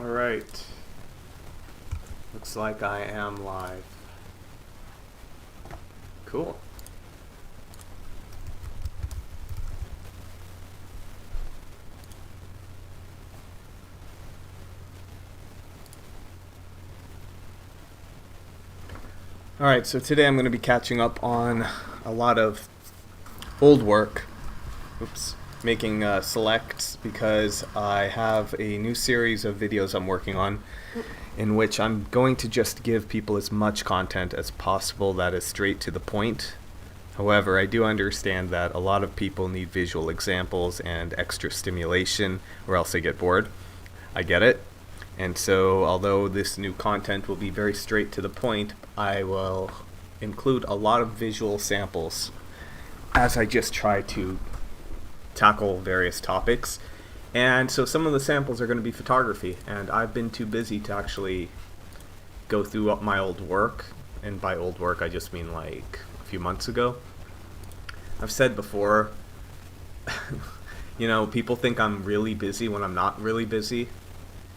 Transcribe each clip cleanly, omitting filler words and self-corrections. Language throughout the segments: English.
Alright. Looks like I am live. Cool. Alright, so today I'm going to be catching up on a lot of old work. Making selects because I have a new series of videos I'm working on in which I'm going to just give people as much content as possible that is straight to the point. However, I do understand that a lot of people need visual examples and extra stimulation or else they get bored. I get it. And so, although this new content will be very straight to the point, I will include a lot of visual samples as I just try to tackle various topics. And so some of the samples are going to be photography, and I've been too busy to actually go through my old work, and by old work I just mean like a few months ago. I've said before, people think I'm really busy when I'm not really busy,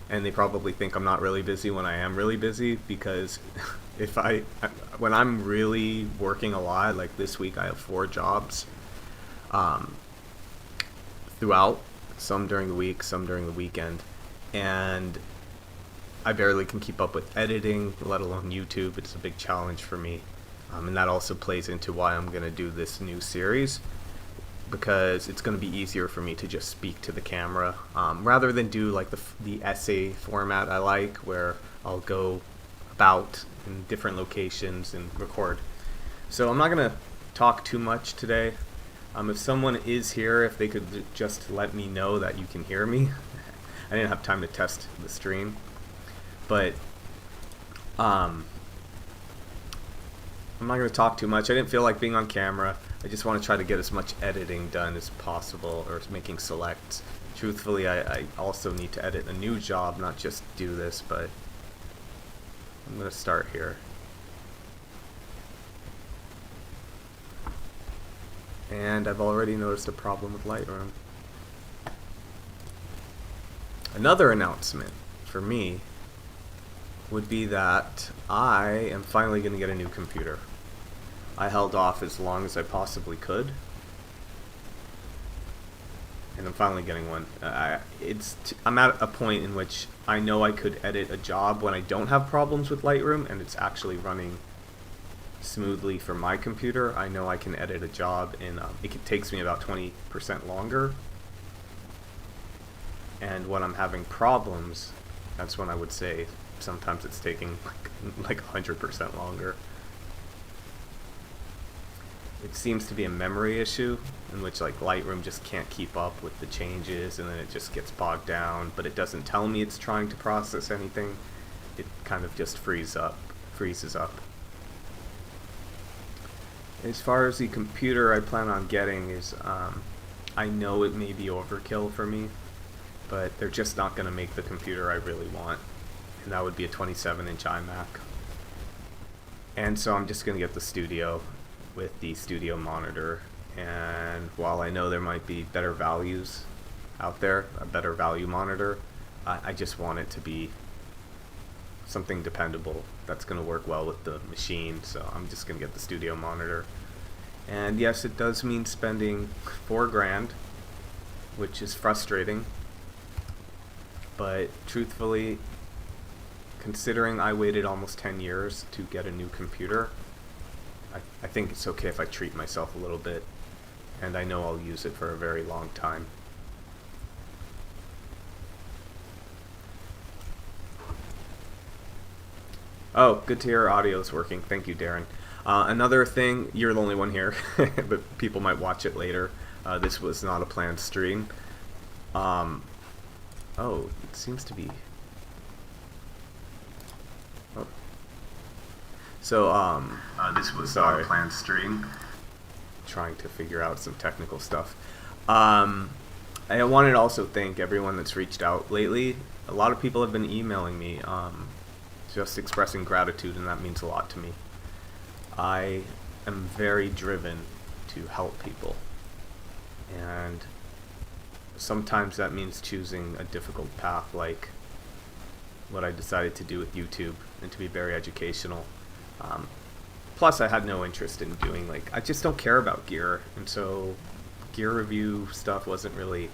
and they probably think I'm not really busy when I am really busy, because when I'm really working a lot, like this week I have 4 jobs throughout, some during the week, some during the weekend, and I barely can keep up with editing, let alone YouTube. It's a big challenge for me, and that also plays into why I'm going to do this new series, because it's going to be easier for me to just speak to the camera rather than do like the essay format I like, where I'll go about in different locations and record. So I'm not going to talk too much today. If someone is here, if they could just let me know that you can hear me. I didn't have time to test the stream, but I'm not going to talk too much. I didn't feel like being on camera. I just want to try to get as much editing done as possible, or making selects. Truthfully, I also need to edit a new job, not just do this, but I'm going to start here. And I've already noticed a problem with Lightroom. Another announcement for me would be that I am finally going to get a new computer. I held off as long as I possibly could, and I'm finally getting one. I'm at a point in which I know I could edit a job when I don't have problems with Lightroom and it's actually running smoothly for my computer. I know I can edit a job in it takes me about 20% longer, and when I'm having problems, that's when I would say sometimes it's taking like 100% longer. It seems to be a memory issue in which like Lightroom just can't keep up with the changes, and then it just gets bogged down, but it doesn't tell me it's trying to process anything. It kind of just freezes up. As far as the computer I plan on getting is, I know it may be overkill for me, but they're just not going to make the computer I really want, and that would be a 27-inch iMac. And so I'm just going to get the Studio with the Studio monitor, and while I know there might be better values out there, a better value monitor, I just want it to be something dependable that's going to work well with the machine, so I'm just going to get the Studio monitor. And yes, it does mean spending $4 grand, which is frustrating, but truthfully, considering I waited almost 10 years to get a new computer, I think it's okay if I treat myself a little bit, and I know I'll use it for a very long time. Oh, good to hear audio's working. Thank you, Darren. Another thing, you're the only one here, but people might watch it later. This was not a planned stream. Oh, it seems to be... Oh. So, this was not a planned stream. Trying to figure out some technical stuff. I wanted to also thank everyone that's reached out lately. A lot of people have been emailing me, just expressing gratitude, and that means a lot to me. I am very driven to help people, and sometimes that means choosing a difficult path, like what I decided to do with YouTube, and to be very educational. Plus, I had no interest in doing, like, I just don't care about gear, and so gear review stuff wasn't really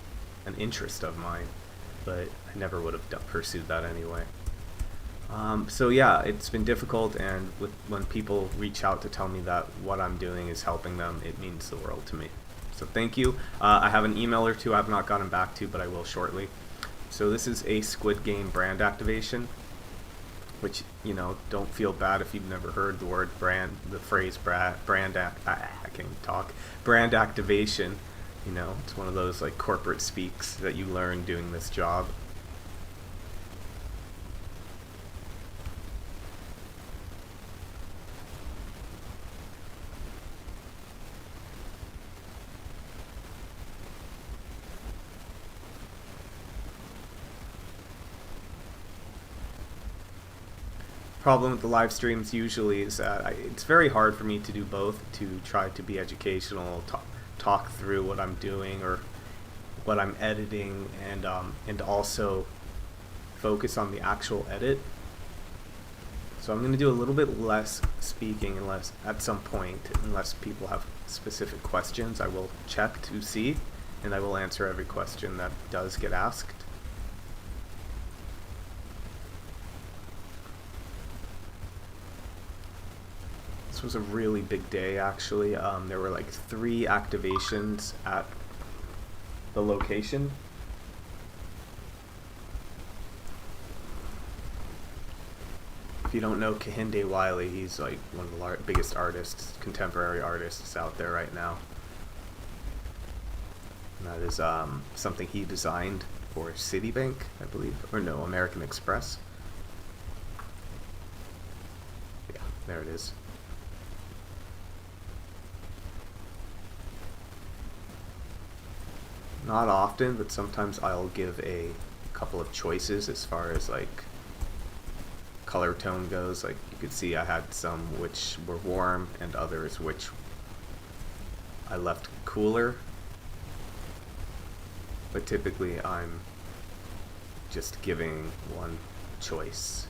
an interest of mine, but I never would have pursued that anyway. So yeah, it's been difficult, and when people reach out to tell me that what I'm doing is helping them, it means the world to me. So thank you. I have an email or two I have not gotten back to, but I will shortly. So this is a Squid Game brand activation, which, you know, don't feel bad if you've never heard the word brand, the phrase brand activation. You know, it's one of those like corporate speaks that you learn doing this job. Problem with the live streams usually is that it's very hard for me to do both, to try to be educational, talk through what I'm doing or what I'm editing, and also focus on the actual edit. So I'm going to do a little bit less speaking unless at some point, unless people have specific questions. I will check to see, and I will answer every question that does get asked. This was a really big day, actually. There were like 3 activations at the location. If you don't know Kehinde Wiley, he's like one of the biggest artists, contemporary artists out there right now. And that is something he designed for Citibank, I believe, or no, American Express. Yeah, there it is. Not often, but sometimes I'll give a couple of choices as far as like color tone goes. Like you could see I had some which were warm and others which I left cooler. But typically I'm just giving one choice.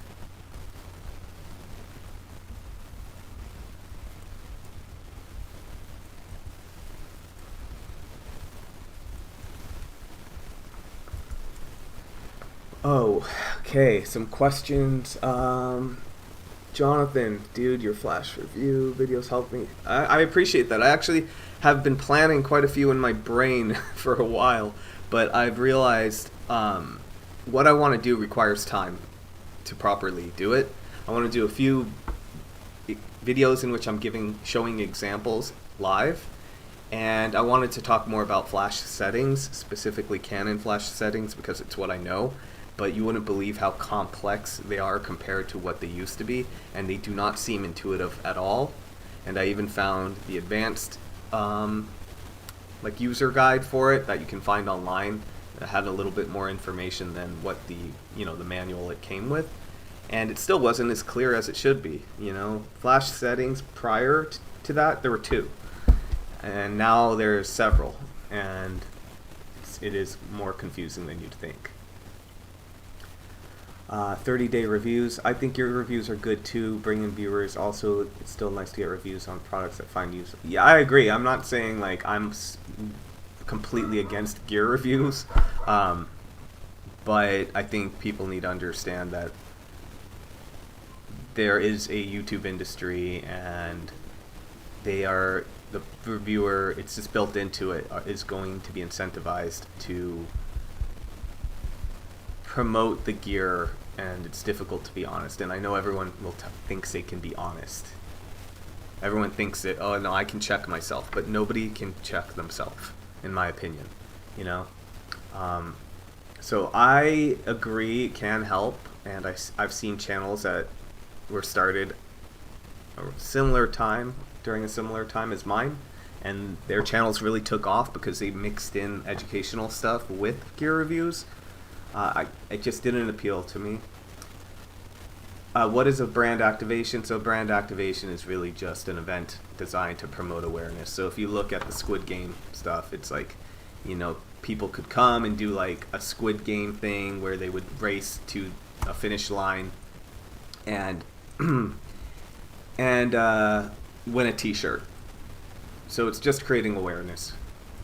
Oh, okay, some questions. Jonathan, dude, your flash review videos help me. I appreciate that. I actually have been planning quite a few in my brain for a while, but I've realized what I want to do requires time to properly do it. I want to do a few videos in which I'm showing examples live, and I wanted to talk more about flash settings, specifically Canon flash settings, because it's what I know. But you wouldn't believe how complex they are compared to what they used to be, and they do not seem intuitive at all. And I even found the advanced like user guide for it that you can find online that had a little bit more information than what the the manual it came with, and it still wasn't as clear as it should be. Flash settings prior to that, there were 2, and now there's several, and it is more confusing than you'd think. 30-day reviews. I think your reviews are good too, bring in viewers. Also, it's still nice to get reviews on products that find use. Yeah, I agree. I'm not saying like I'm completely against gear reviews, but I think people need to understand that there is a YouTube industry, and the reviewer, it's just built into it, is going to be incentivized to promote the gear, and it's difficult to be honest. And I know everyone thinks they can be honest. Everyone thinks that, oh no, I can check myself, but nobody can check themselves, in my opinion. So I agree it can help, and I've seen channels that were started during a similar time as mine, and their channels really took off because they mixed in educational stuff with gear reviews. It just didn't appeal to me. What is a brand activation? So brand activation is really just an event designed to promote awareness. So if you look at the Squid Game stuff, it's like, people could come and do like a Squid Game thing where they would race to a finish line and win a T-shirt. So it's just creating awareness.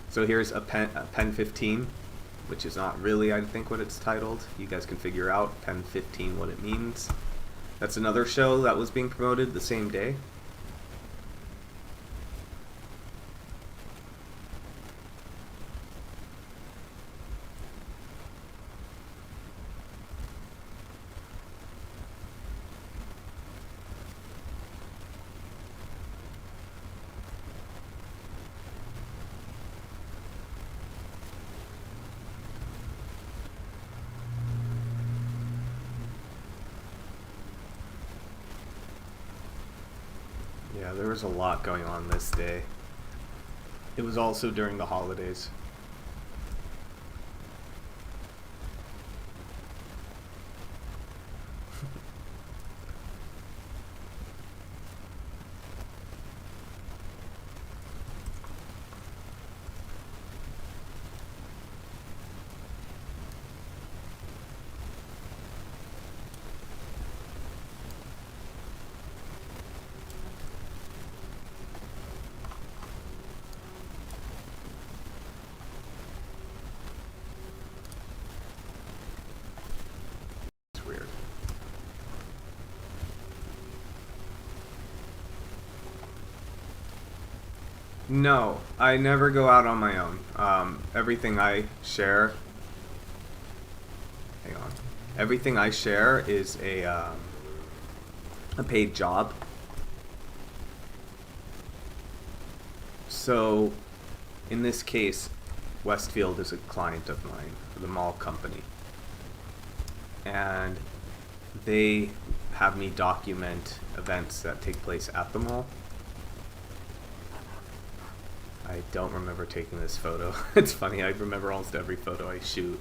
So here's a pen 15, which is not really, I think, what it's titled. You guys can figure out pen 15 what it means. That's another show that was being promoted the same day. Yeah, there was a lot going on this day. It was also during the holidays. No, I never go out on my own. Everything I share, hang on, everything I share is a paid job. So, in this case, Westfield is a client of mine for the mall company, and they have me document events that take place at the mall. I don't remember taking this photo. It's funny, I remember almost every photo I shoot,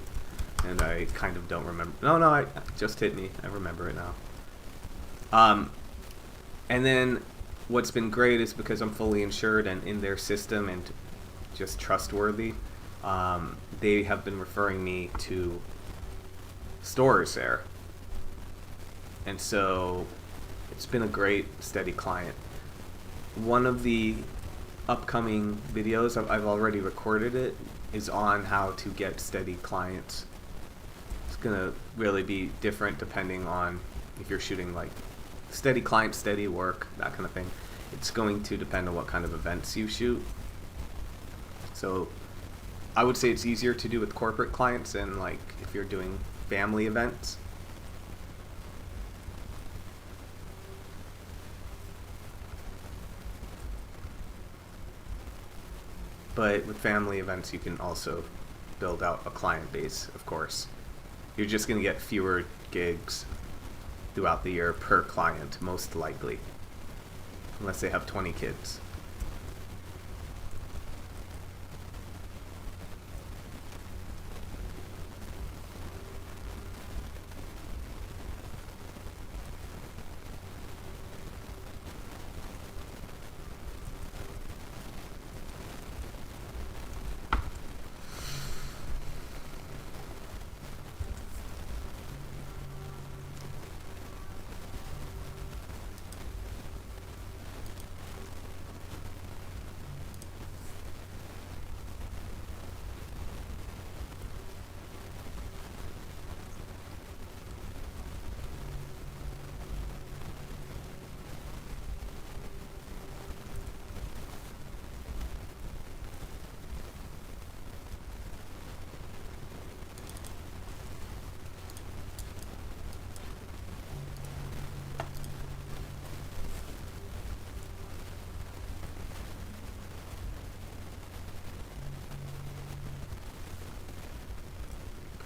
and I kind of don't remember. No, it just hit me. I remember it now. And then what's been great is because I'm fully insured and in their system and just trustworthy, they have been referring me to stores there. And so it's been a great, steady client. One of the upcoming videos, I've already recorded it, is on how to get steady clients. It's gonna really be different depending on if you're shooting like steady client, steady work, that kind of thing. It's going to depend on what kind of events you shoot. So I would say it's easier to do with corporate clients than like if you're doing family events. But with family events, you can also build out a client base, of course. You're just going to get fewer gigs throughout the year per client, most likely. Unless they have 20 kids.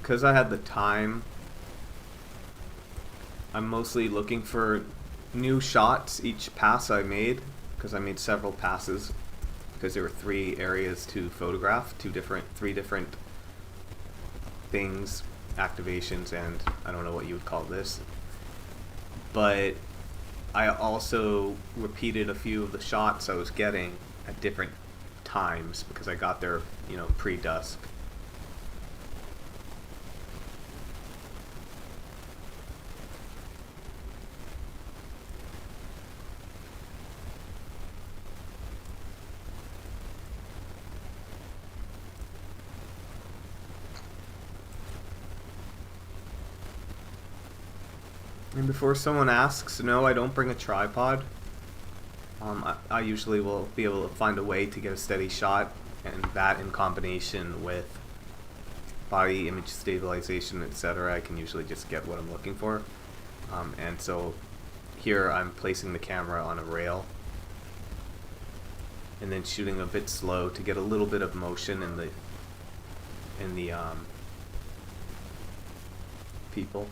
Because I had the time, I'm mostly looking for new shots each pass I made, because I made several passes because there were 3 areas to photograph, three different things, activations, and I don't know what you would call this. But I also repeated a few of the shots I was getting at different times because I got there, pre-dusk. And before someone asks, no, I don't bring a tripod. I usually will be able to find a way to get a steady shot, and that in combination with body image stabilization, etc., I can usually just get what I'm looking for. And so here I'm placing the camera on a rail and then shooting a bit slow to get a little bit of motion in the people.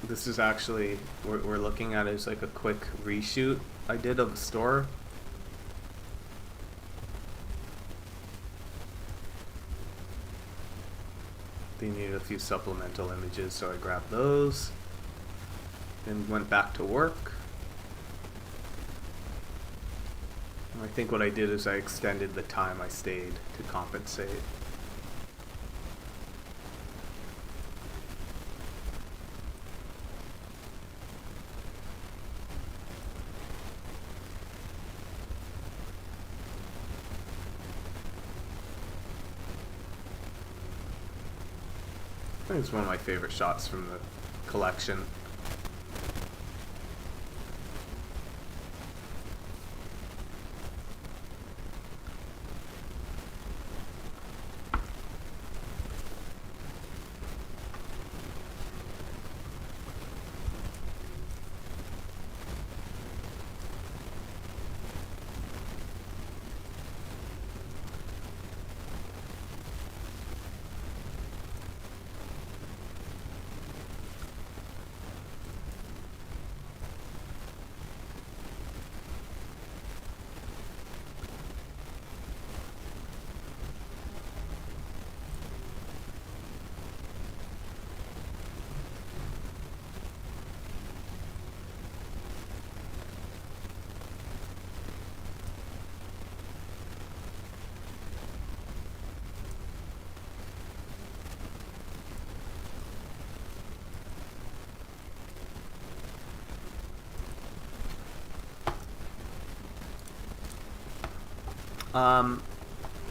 This is actually, we're looking at is like a quick reshoot I did of a store. They needed a few supplemental images, so I grabbed those, then went back to work. And I think what I did is I extended the time I stayed to compensate. I think it's one of my favorite shots from the collection.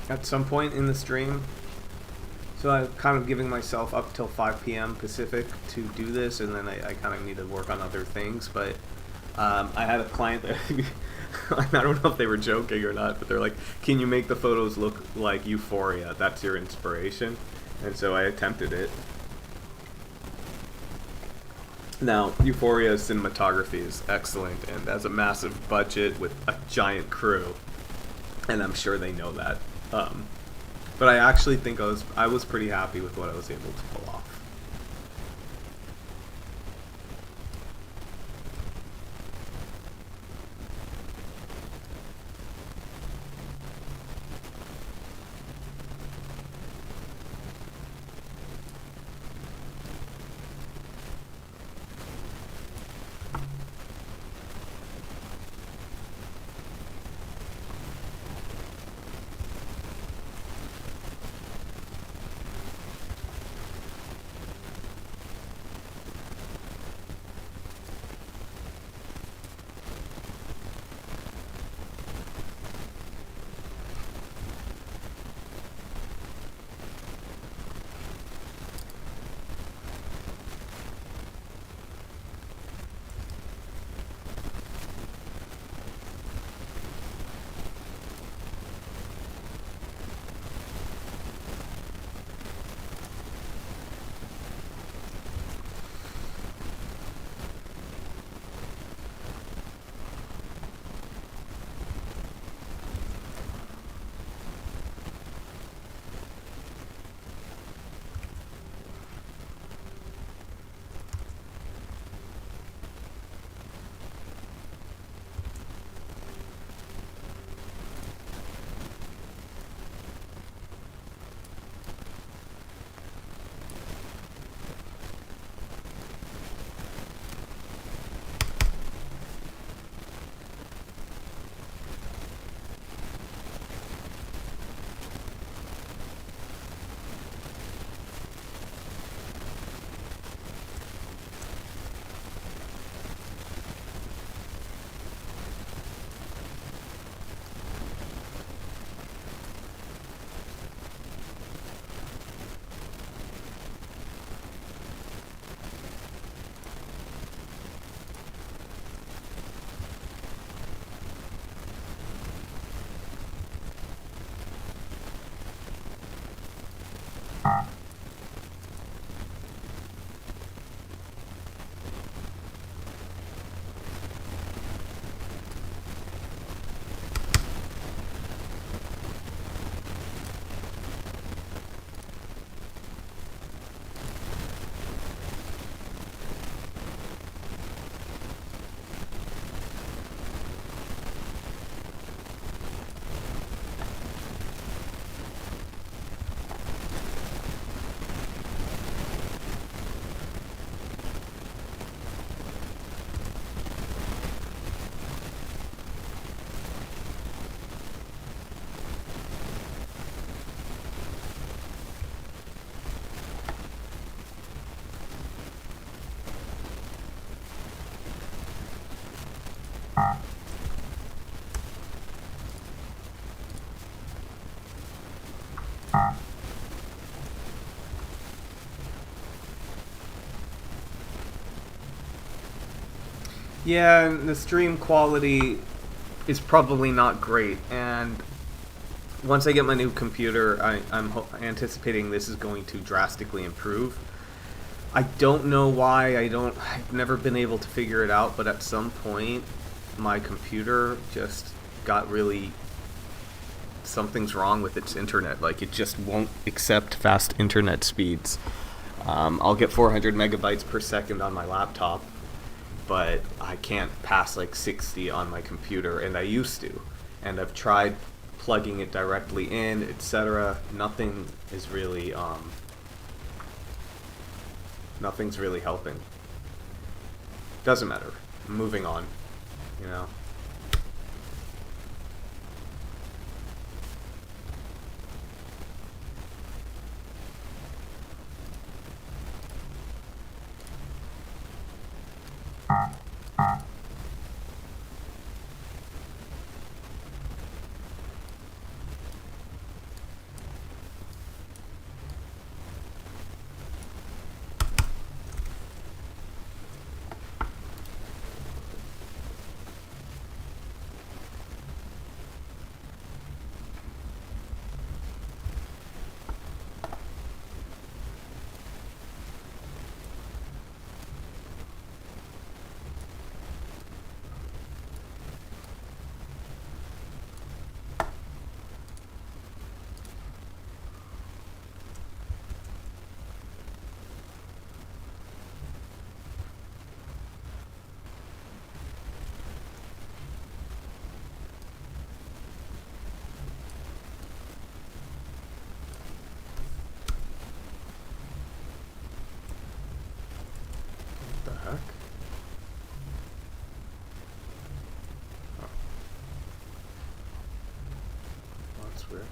At some point in the stream, so I'm kind of giving myself up till 5 p.m. Pacific to do this, and then I kind of need to work on other things, but I had a client that I don't know if they were joking or not, but they're like, can you make the photos look like Euphoria? That's your inspiration. And so I attempted it. Now, Euphoria's cinematography is excellent and has a massive budget with a giant crew, and I'm sure they know that. But I actually think I was pretty happy with what I was able to pull off. Yeah, and the stream quality is probably not great, and once I get my new computer, I'm anticipating this is going to drastically improve. I don't know why. I've never been able to figure it out, but at some point, my computer just got really. Something's wrong with its internet. Like, it just won't accept fast internet speeds. I'll get 400 megabytes per second on my laptop, but I can't pass like 60 on my computer, and I used to. And I've tried plugging it directly in, etc. Nothing's really helping. Doesn't matter. I'm moving on, you know. What the heck? Oh, that's weird.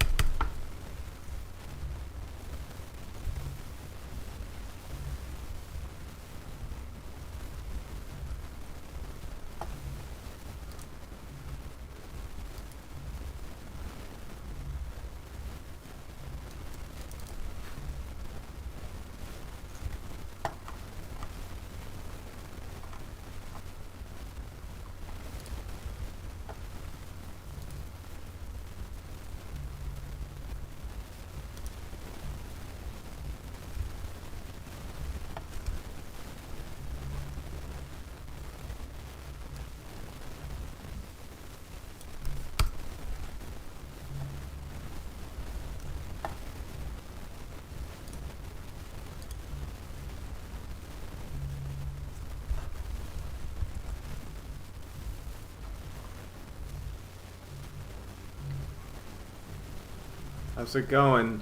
How's it going,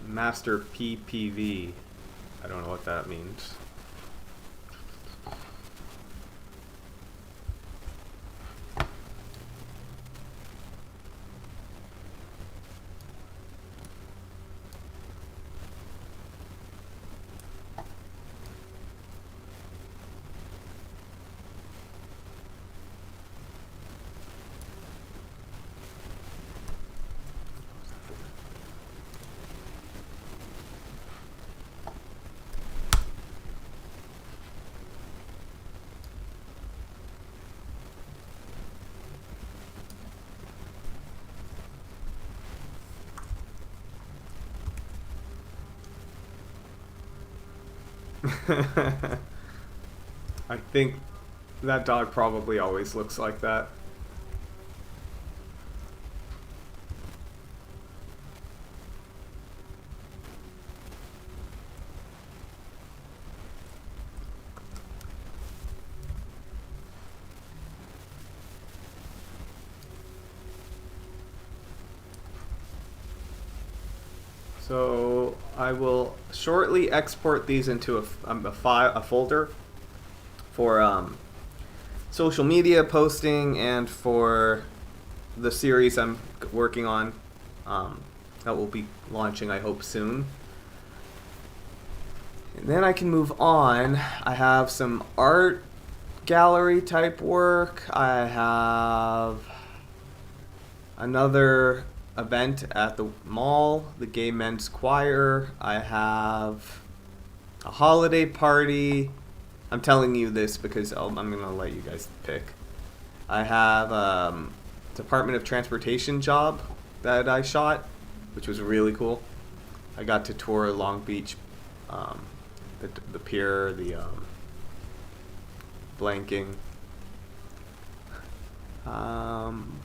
Master PPV? I don't know what that means. I think that dog probably always looks like that. So I will shortly export these into a folder for social media posting and for the series I'm working on that will be launching, I hope, soon. And then I can move on. I have some art gallery type work. I have another event at the mall, the Gay Men's Choir. I have a holiday party. I'm telling you this because I'm going to let you guys pick. I have a Department of Transportation job that I shot, which was really cool. I got to tour Long Beach, the pier, the blanking.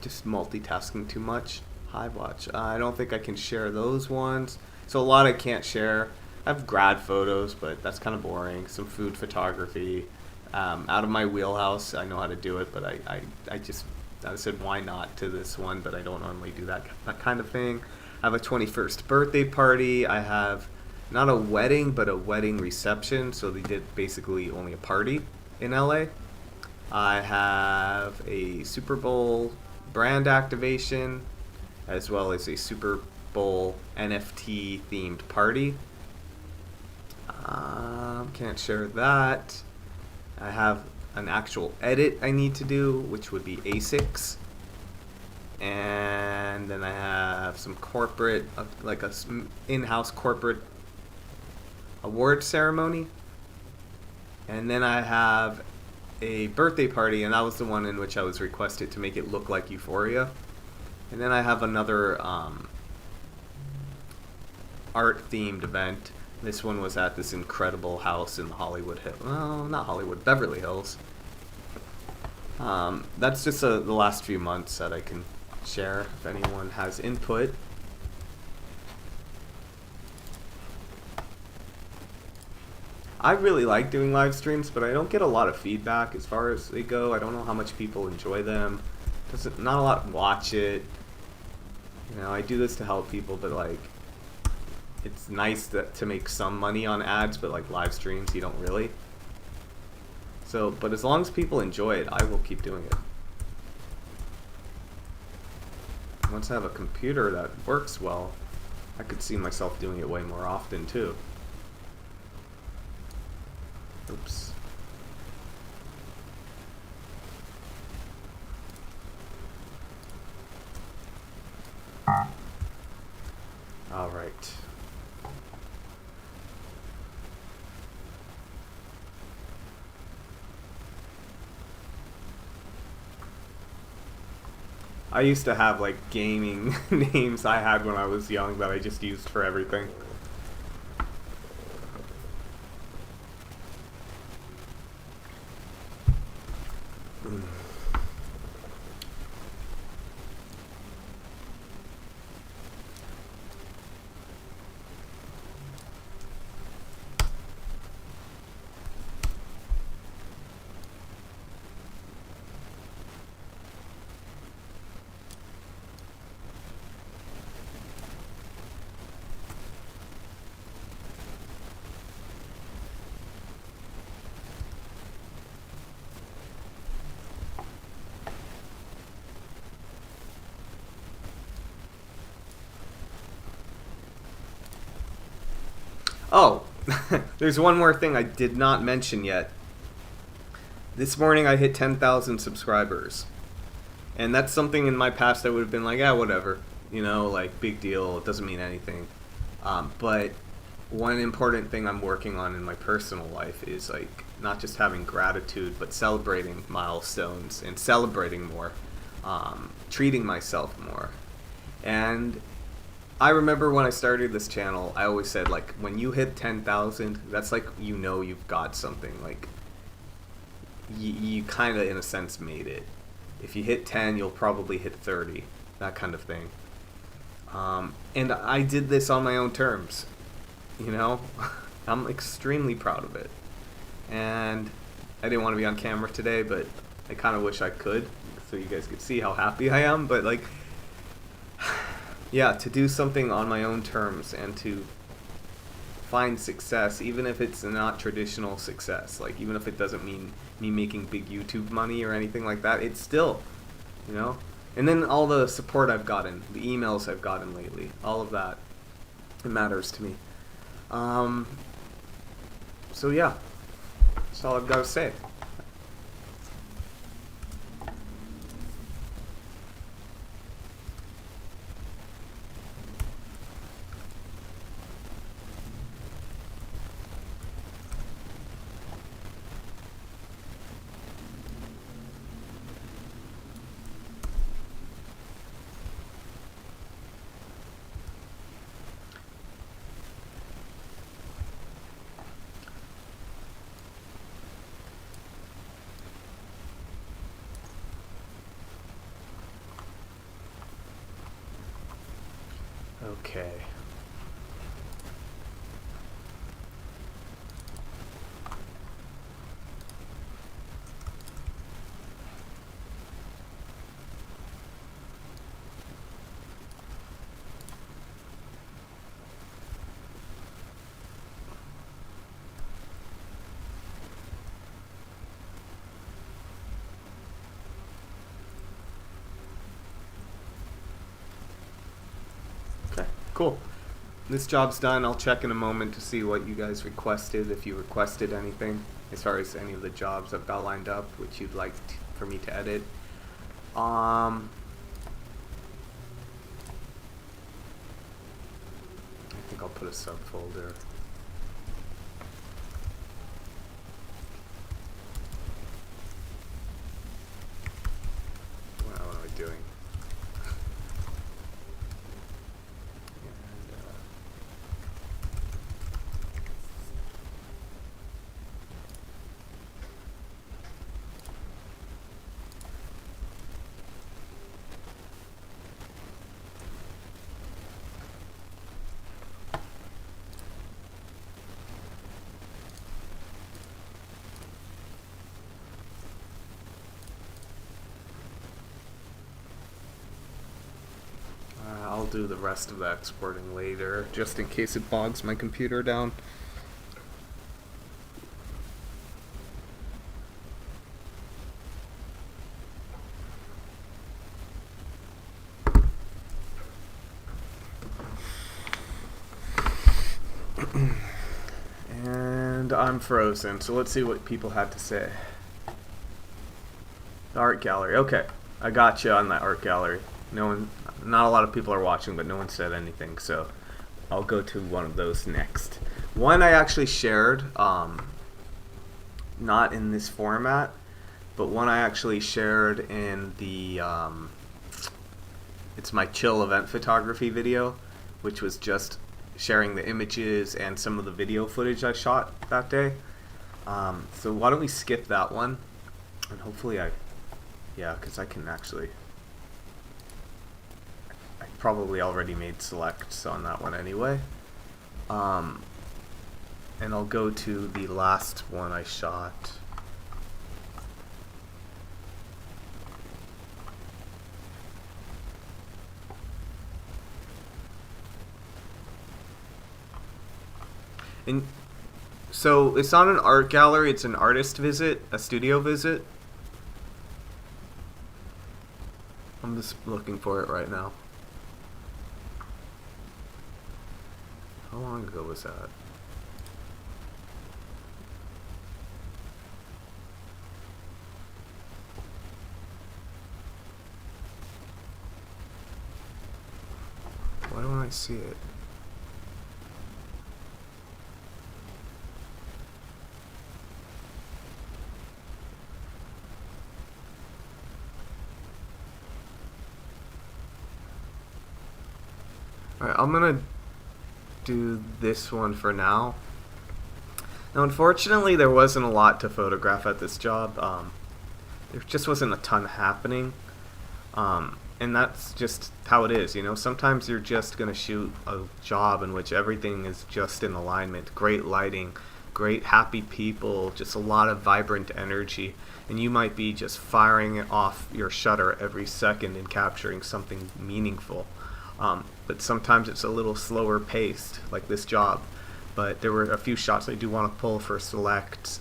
Just multitasking too much. Hive Watch. I don't think I can share those ones. So a lot I can't share. I have grad photos, but that's kind of boring. Some food photography. Out of my wheelhouse. I know how to do it, but I said why not to this one, but I don't normally do that kind of thing. I have a 21st birthday party. I have not a wedding, but a wedding reception. So they did basically only a party in LA. I have a Super Bowl brand activation, as well as a Super Bowl NFT themed party. Can't share that. I have an actual edit I need to do, which would be ASICs. And then I have some corporate, like a in-house corporate award ceremony. And then I have a birthday party, and that was the one in which I was requested to make it look like Euphoria. And then I have another art-themed event. This one was at this incredible house in the Beverly Hills. That's just the last few months that I can share if anyone has input. I really like doing live streams, but I don't get a lot of feedback as far as they go. I don't know how much people enjoy them. Not a lot watch it. You know, I do this to help people, but like, it's nice to make some money on ads, but like live streams, you don't really. So, but as long as people enjoy it, I will keep doing it. Once I have a computer that works well, I could see myself doing it way more often too. Oops. All right. I used to have like gaming names I had when I was young that I just used for everything. Oh, there's one more thing I did not mention yet. This morning I hit 10,000 subscribers. And that's something in my past I would have been like, yeah, whatever. You know, like, big deal, it doesn't mean anything. But one important thing I'm working on in my personal life is, like, not just having gratitude, but celebrating milestones and celebrating more. Treating myself more. And I remember when I started this channel, I always said, like, when you hit 10,000, that's like, you know you've got something. Like, you kind of, in a sense, made it. If you hit 10, you'll probably hit 30. That kind of thing. And I did this on my own terms. You know? I'm extremely proud of it. And I didn't want to be on camera today, but I kind of wish I could, so you guys could see how happy I am. But, like, yeah, to do something on my own terms and to find success, even if it's not traditional success, like even if it doesn't mean me making big YouTube money or anything like that, it's still, you know? And then all the support I've gotten, the emails I've gotten lately, all of that, it matters to me. So yeah, that's all I've got to say. Okay. Okay, cool. This job's done. I'll check in a moment to see what you guys requested, if you requested anything, as far as any of the jobs I've got lined up, which you'd like for me to edit. I think I'll put a subfolder. What am I doing? I'll do the rest of the exporting later, just in case it bogs my computer down. And I'm frozen, so let's see what people had to say. The art gallery. Okay, I got you on that art gallery. Not a lot of people are watching, but no one said anything, so I'll go to one of those next. One I actually shared, not in this format, but one I actually shared in the, it's my chill event photography video, which was just sharing the images and some of the video footage I shot that day. So why don't we skip that one, and hopefully because I can actually, I probably already made selects on that one anyway. And I'll go to the last one I shot. And so it's not an art gallery, it's an artist visit, a studio visit. I'm just looking for it right now. How long ago was that? Why don't I see it? Alright, I'm gonna do this one for now. Now, unfortunately, there wasn't a lot to photograph at this job. There just wasn't a ton happening. And that's just how it is, you know. Sometimes you're just gonna shoot a job in which everything is just in alignment. Great lighting, great happy people, just a lot of vibrant energy. And you might be just firing off your shutter every second and capturing something meaningful. But sometimes it's a little slower paced, like this job. But there were a few shots I do want to pull for select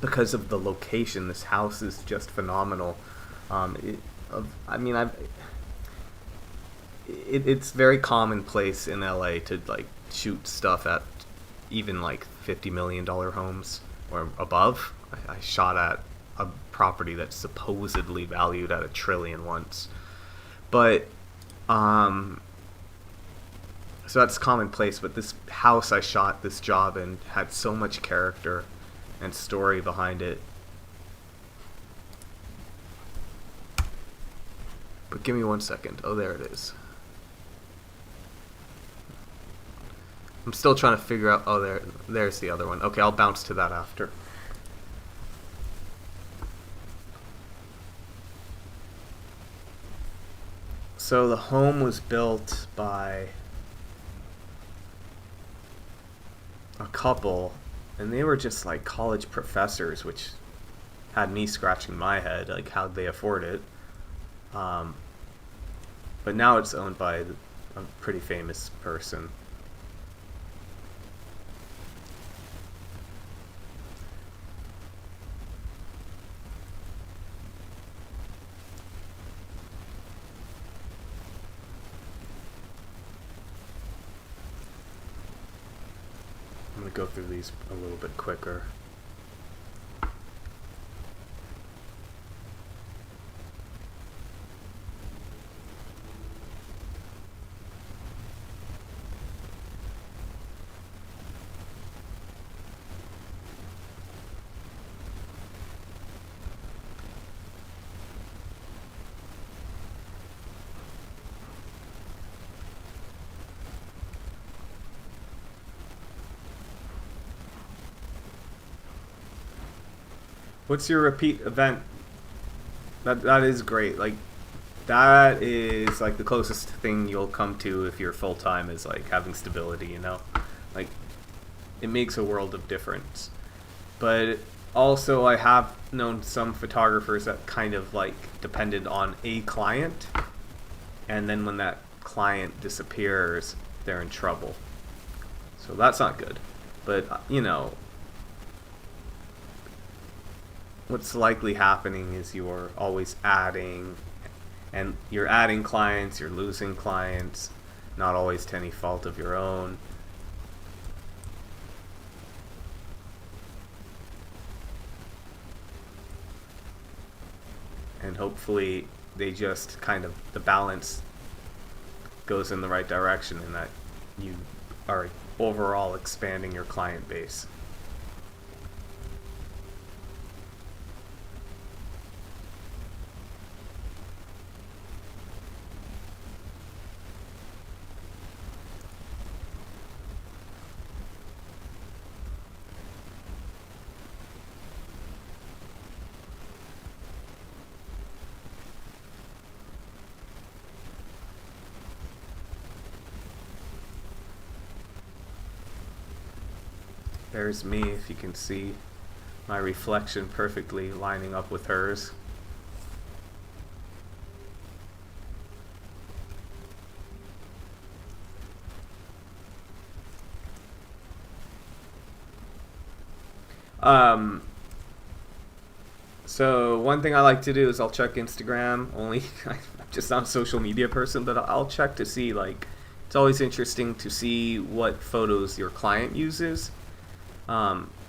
because of the location. This house is just phenomenal. It's very commonplace in LA to like shoot stuff at even like $50 million homes or above. I shot at a property that's supposedly valued at $1 trillion once, but so that's commonplace. But this house I shot this job in had so much character and story behind it. But give me 1 second. Oh, there it is. I'm still trying to figure out. Oh, there's the other one. Okay, I'll bounce to that after. So the home was built by a couple, and they were just like college professors, which had me scratching my head, like how'd they afford it? Um, but now it's owned by a pretty famous person. I'm gonna go through these a little bit quicker. What's your repeat event? That is great. Like that is like the closest thing you'll come to if you're full time is like having stability, you know? Like it makes a world of difference. But also I have known some photographers that kind of like depended on a client, and then when that client disappears, they're in trouble. So that's not good. But you know, what's likely happening is you're always adding, and you're adding clients, you're losing clients, not always to any fault of your own. And hopefully they just kind of, the balance goes in the right direction and that you are overall expanding your client base. There's me, if you can see my reflection perfectly lining up with hers. So one thing I like to do is I'll check Instagram. Only I'm just not a social media person, but I'll check to see, like, it's always interesting to see what photos your client uses.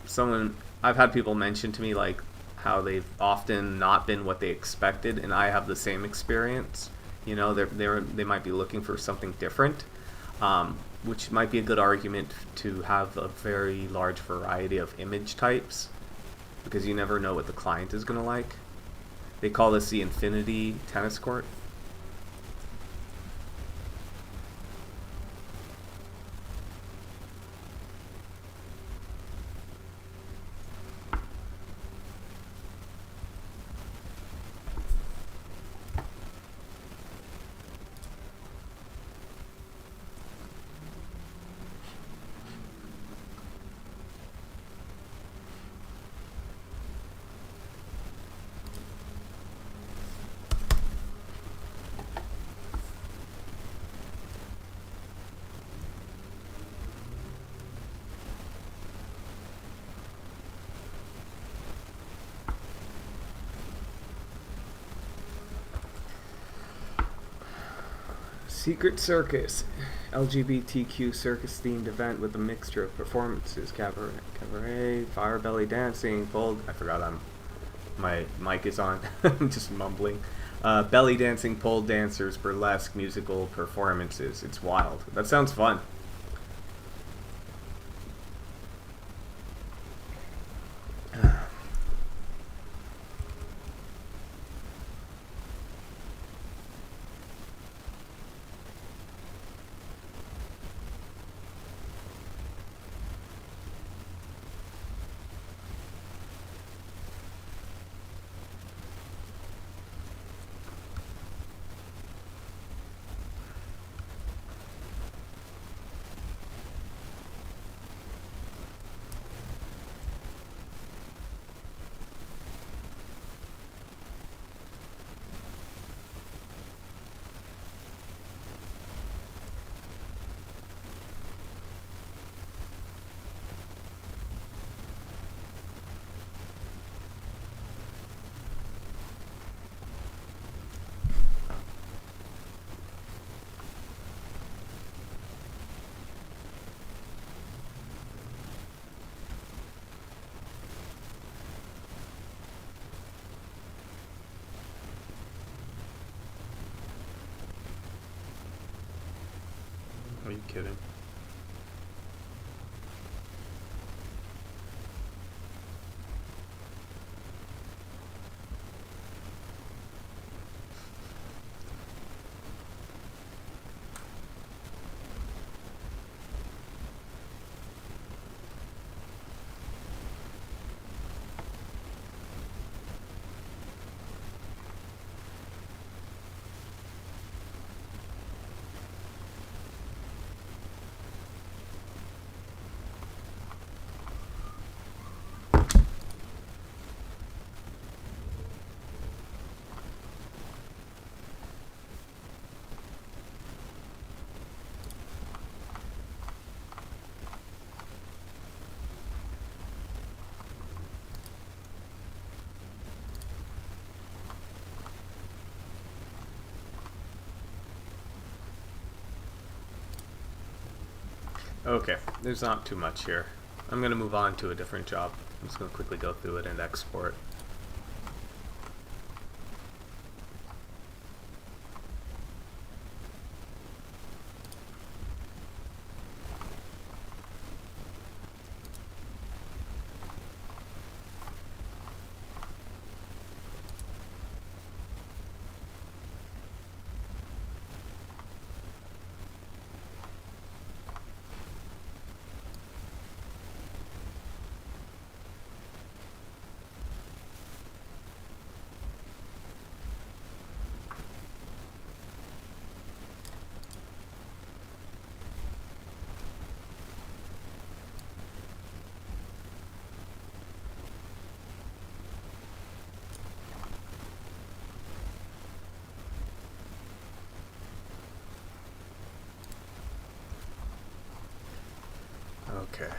Someone, I've had people mention to me like how they've often not been what they expected, and I have the same experience. You know, they might be looking for something different, which might be a good argument to have a very large variety of image types, because you never know what the client is going to like. They call this the infinity tennis court. Secret Circus, LGBTQ circus-themed event with a mixture of performances, cabaret, fire belly dancing, I forgot my mic is on. I'm just mumbling. Belly dancing, pole dancers, burlesque, musical performances. It's wild. That sounds fun. kidding. Okay, there's not too much here. I'm going to move on to a different job. I'm just going to quickly go through it and export. Okay.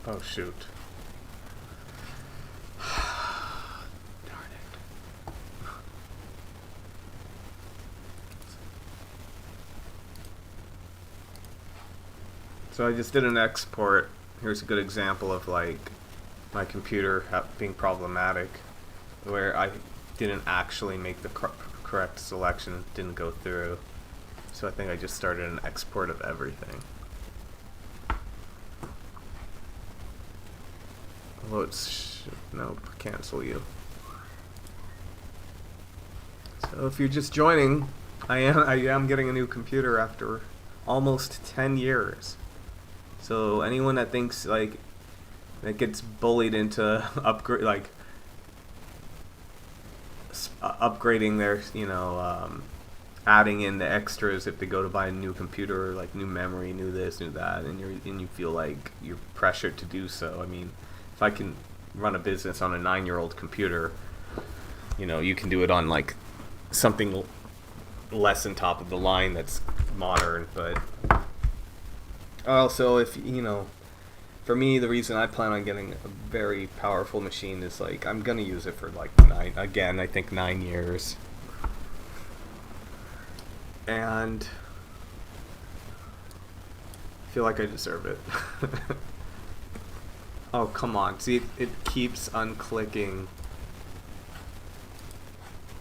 Oh, shoot. Darn it. So I just did an export. Here's a good example of like my computer being problematic, where I didn't actually make the correct selection, it didn't go through. So I think I just started an export of everything. Although it's nope, cancel you. So if you're just joining, I am getting a new computer after almost 10 years. So anyone that thinks like that gets bullied into upgrading their, adding in the extras if they go to buy a new computer, like new memory, new this, new that, and you feel like you're pressured to do so. I mean, if I can run a business on a 9-year-old computer, you can do it on like something less than top of the line that's modern. But also, if for me, the reason I plan on getting a very powerful machine is like I'm gonna use it for like 9 years. And feel like I deserve it. Oh, come on. See, it keeps unclicking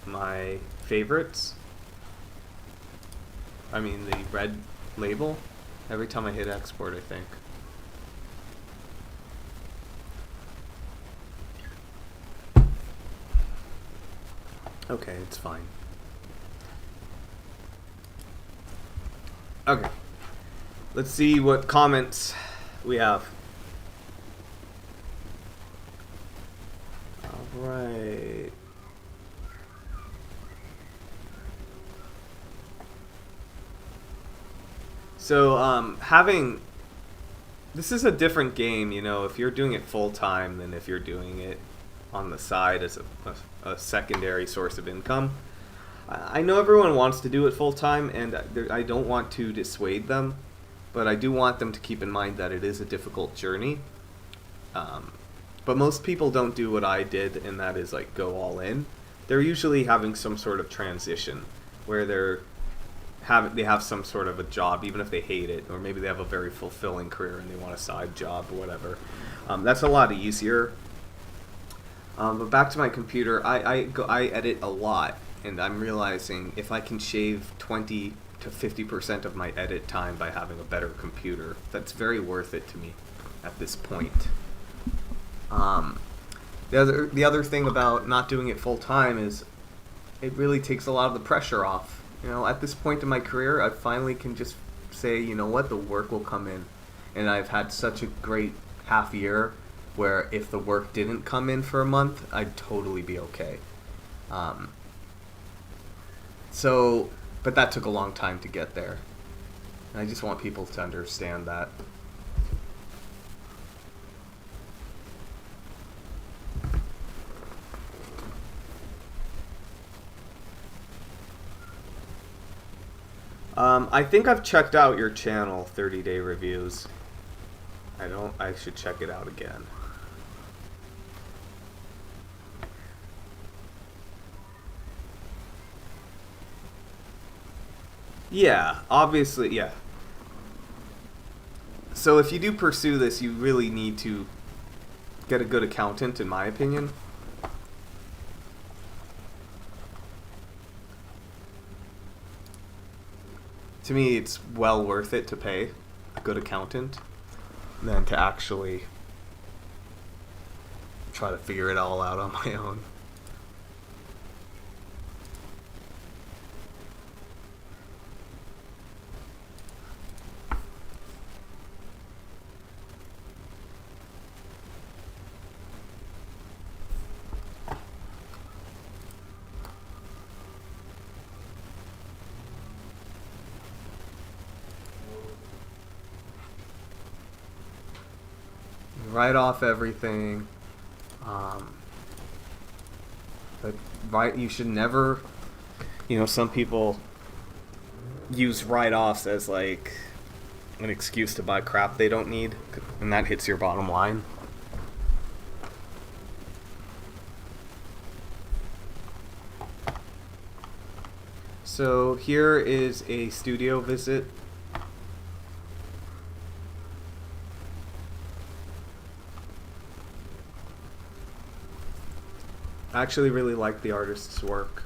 my favorites. I mean, the red label. Every time I hit export, I think. Okay, it's fine. Okay. Let's see what comments we have. Alright. So, this is a different game, you know, if you're doing it full time than if you're doing it on the side as a secondary source of income. I know everyone wants to do it full time, and I don't want to dissuade them, but I do want them to keep in mind that it is a difficult journey. But most people don't do what I did, and that is like go all in. They're usually having some sort of transition where they have some sort of a job, even if they hate it, or maybe they have a very fulfilling career and they want a side job or whatever. That's a lot easier. But back to my computer, I edit a lot, and I'm realizing if I can shave 20 to 50% of my edit time by having a better computer, that's very worth it to me at this point. The other thing about not doing it full time is it really takes a lot of the pressure off. You know, at this point in my career, I finally can just say, you know what, the work will come in. And I've had such a great half year where if the work didn't come in for a month, I'd totally be okay. But that took a long time to get there. And I just want people to understand that. I think I've checked out your channel, 30-day reviews. I should check it out again. Yeah, obviously, yeah. So if you do pursue this, you really need to get a good accountant, in my opinion. To me, it's well worth it to pay a good accountant than to actually try to figure it all out on my own. Write off everything. But you should never, you know, some people use write-offs as like an excuse to buy crap they don't need, and that hits your bottom line. So here is a studio visit. I actually really like the artist's work.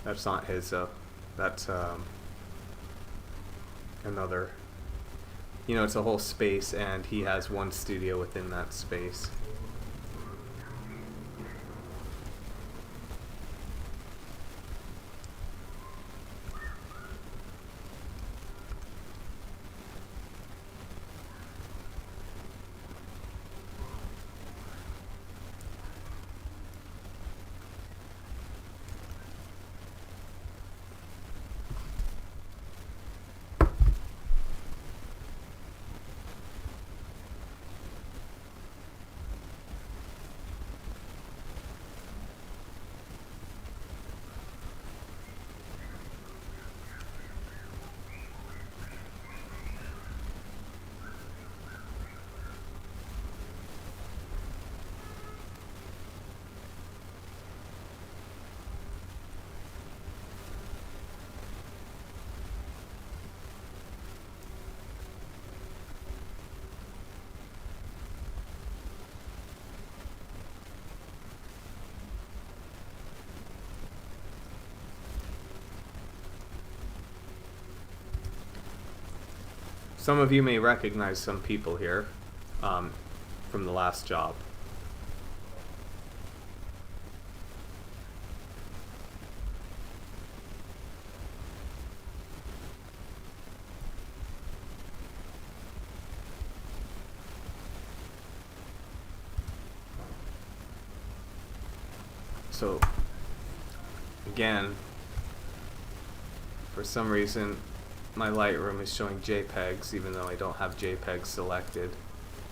That's not his, that's another. You know, it's a whole space, and he has one studio within that space. some of you may recognize some people here from the last job. So again, for some reason my Lightroom is showing JPEGs even though I don't have JPEGs selected,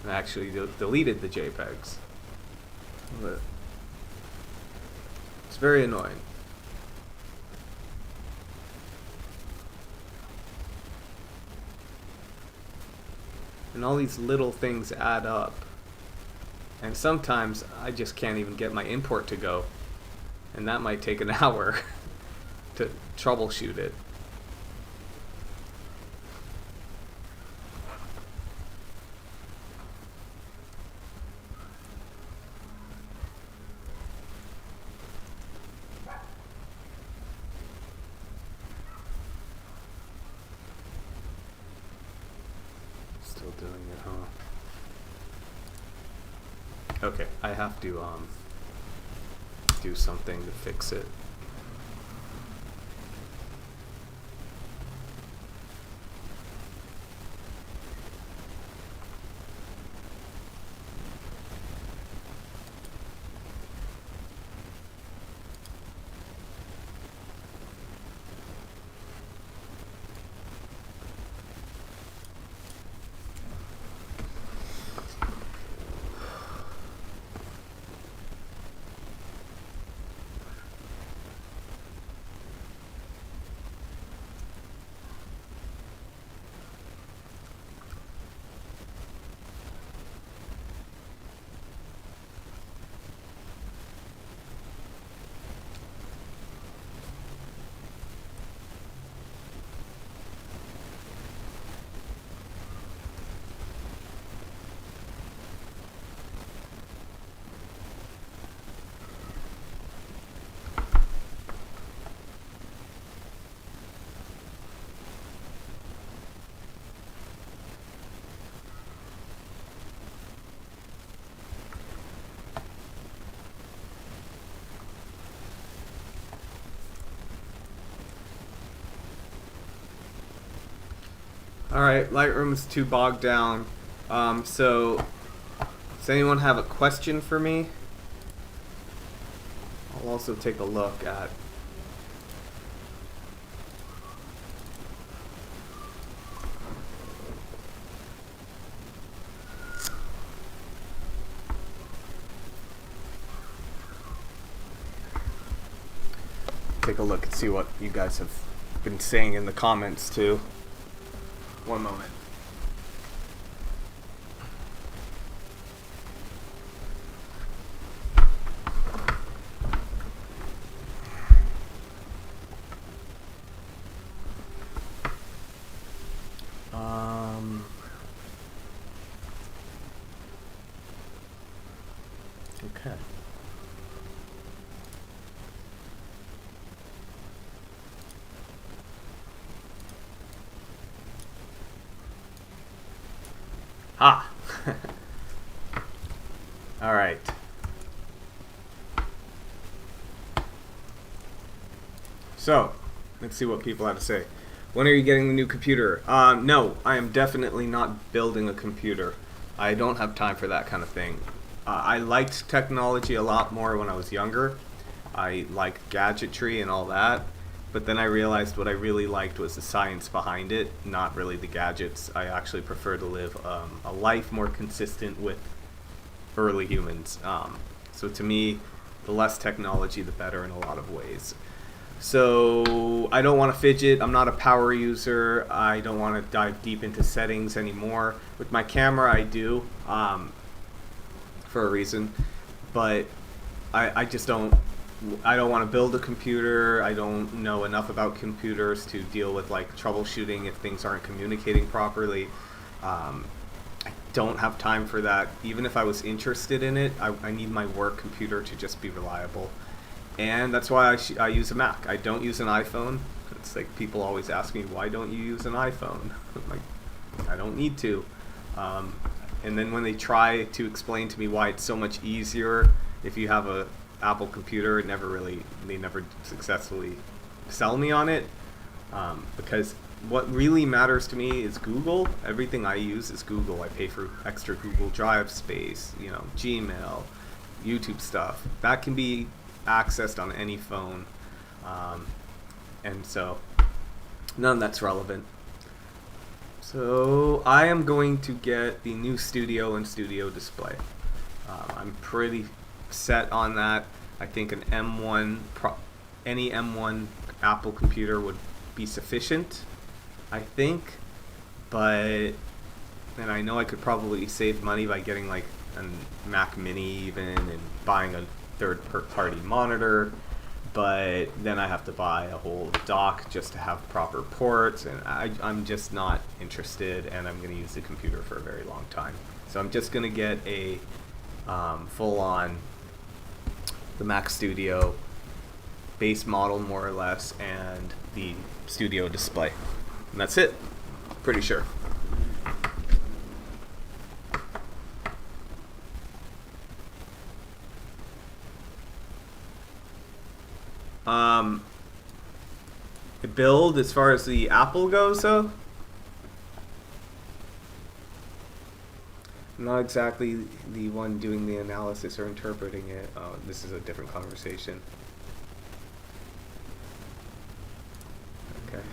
and I actually deleted the JPEGs. But it's very annoying. And all these little things add up, and sometimes I just can't even get my import to go, and that might take an hour to troubleshoot it. Still doing it, huh? Okay, I have to do something to fix it. Alright, Lightroom's too bogged down. So, does anyone have a question for me? I'll also take a look at and see what you guys have been saying in the comments too. One moment. Okay. Ah. All right. So, let's see what people have to say. When are you getting the new computer? No, I am definitely not building a computer. I don't have time for that kind of thing. I liked technology a lot more when I was younger. I liked gadgetry and all that. But then I realized what I really liked was the science behind it, not really the gadgets. I actually prefer to live a life more consistent with early humans. So to me, the less technology, the better in a lot of ways. So I don't want to fidget. I'm not a power user. I don't want to dive deep into settings anymore. With my camera, I do, for a reason. But I just don't. I don't want to build a computer. I don't know enough about computers to deal with like troubleshooting if things aren't communicating properly. I don't have time for that. Even if I was interested in it, I need my work computer to just be reliable. And that's why I use a Mac. I don't use an iPhone. It's like people always ask me, why don't you use an iPhone? I'm like, I don't need to. And then when they try to explain to me why it's so much easier if you have a Apple computer, they never successfully sell me on it, because what really matters to me is Google. Everything I use is Google. I pay for extra Google Drive space, Gmail, YouTube stuff. That can be accessed on any phone. And so none of that's relevant. So I am going to get the new Studio and Studio Display. I'm pretty set on that. I think an any M1 Apple computer would be sufficient, I think. And I know I could probably save money by getting like a Mac Mini even, and buying a third-party monitor. But then I have to buy a whole dock just to have proper ports, and I'm just not interested, and I'm going to use the computer for a very long time. So I'm just going to get a full-on the Mac Studio base model, more or less, and the Studio Display. And that's it. Pretty sure. The build, as far as the Apple goes, though, I'm not exactly the one doing the analysis or interpreting it. Oh, this is a different conversation. Okay.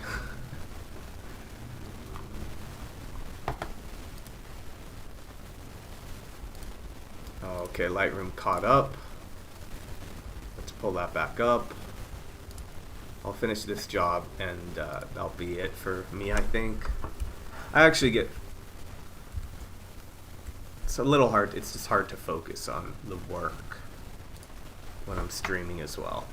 Okay, Lightroom caught up. Let's pull that back up. I'll finish this job, and that'll be it for me, I think. I actually get... It's a little hard. It's just hard to focus on the work when I'm streaming as well.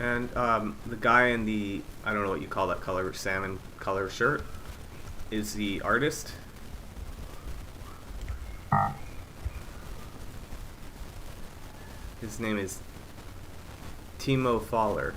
And the guy in the, I don't know what you call that color, salmon color shirt, is the artist. His name is Timo Fowler.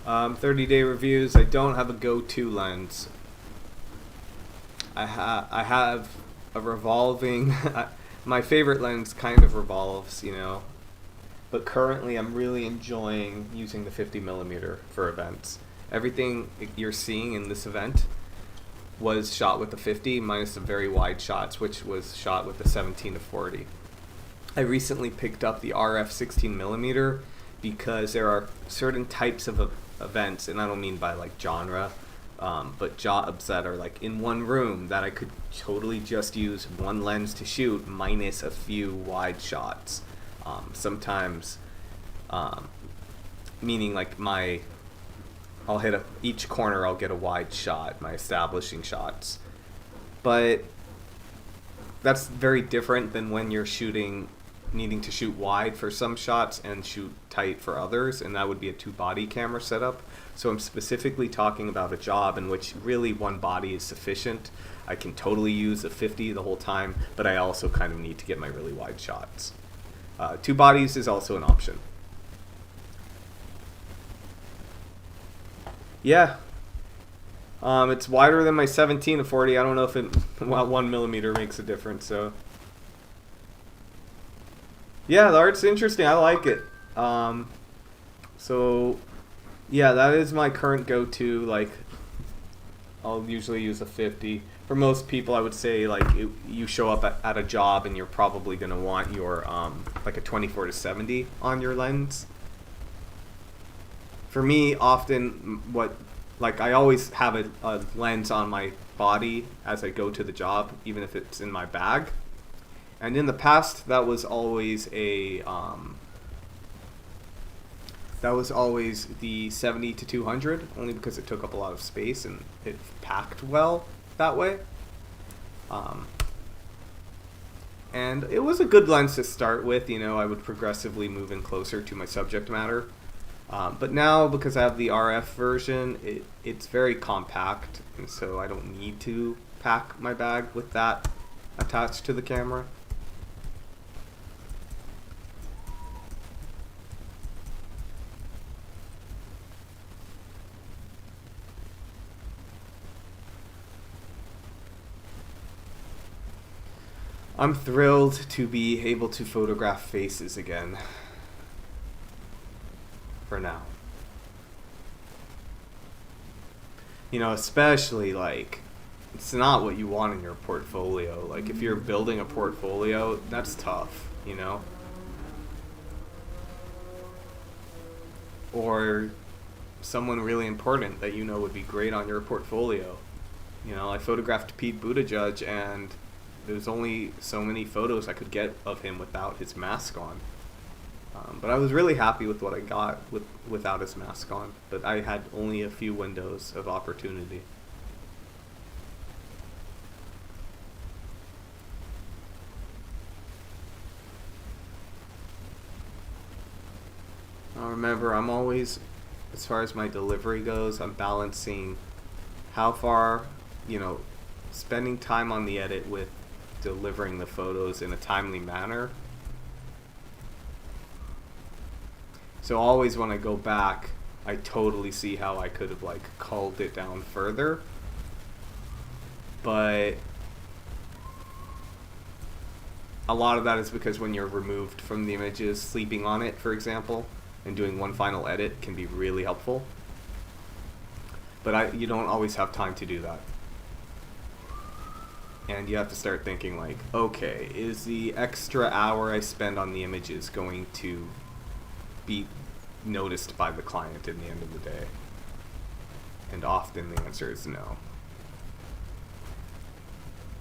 Um, 30-day reviews. I don't have a go-to lens. I have a revolving... my favorite lens kind of revolves, you know. but currently I'm really enjoying using the 50 millimeter for events. Everything you're seeing in this event was shot with the 50 minus the very wide shots, which was shot with the 17 to 40. I recently picked up the RF 16 millimeter because there are certain types of events, and I don't mean by like genre, but jobs that are like in one room that I could totally just use one lens to shoot minus a few wide shots. Sometimes, meaning like I'll hit each corner, I'll get a wide shot, my establishing shots. But that's very different than when you're needing to shoot wide for some shots and shoot tight for others, and that would be a two-body camera setup. So I'm specifically talking about a job in which really one body is sufficient. I can totally use a 50 the whole time, but I also kind of need to get my really wide shots. Two bodies is also an option. Yeah. It's wider than my 17 to 40. I don't know if 1 millimeter makes a difference, so. Yeah, the art's interesting. I like it. So, yeah, that is my current go-to. Like, I'll usually use a 50. For most people, I would say, like, you show up at a job and you're probably going to want your, like a 24 to 70 on your lens. For me, often, I always have a lens on my body as I go to the job, even if it's in my bag. And in the past, that was always the 70 to 200, only because it took up a lot of space and it packed well that way. And it was a good lens to start with. I would progressively move in closer to my subject matter. But now, because I have the RF version, it's very compact, and so I don't need to pack my bag with that attached to the camera. I'm thrilled to be able to photograph faces again. For now. Especially like, it's not what you want in your portfolio. Like, if you're building a portfolio, that's tough, Or someone really important that would be great on your portfolio. I photographed Pete Buttigieg, and there's only so many photos I could get of him without his mask on. But I was really happy with what I got without his mask on. But I had only a few windows of opportunity. Now remember, I'm always, as far as my delivery goes, I'm balancing how far, spending time on the edit with delivering the photos in a timely manner. So always when I go back, I totally see how I could have culled it down further. But a lot of that is because when you're removed from the images, sleeping on it, for example, and doing one final edit can be really helpful. But you don't always have time to do that. And you have to start thinking okay, is the extra hour I spend on the images going to be noticed by the client in the end of the day? And often the answer is no.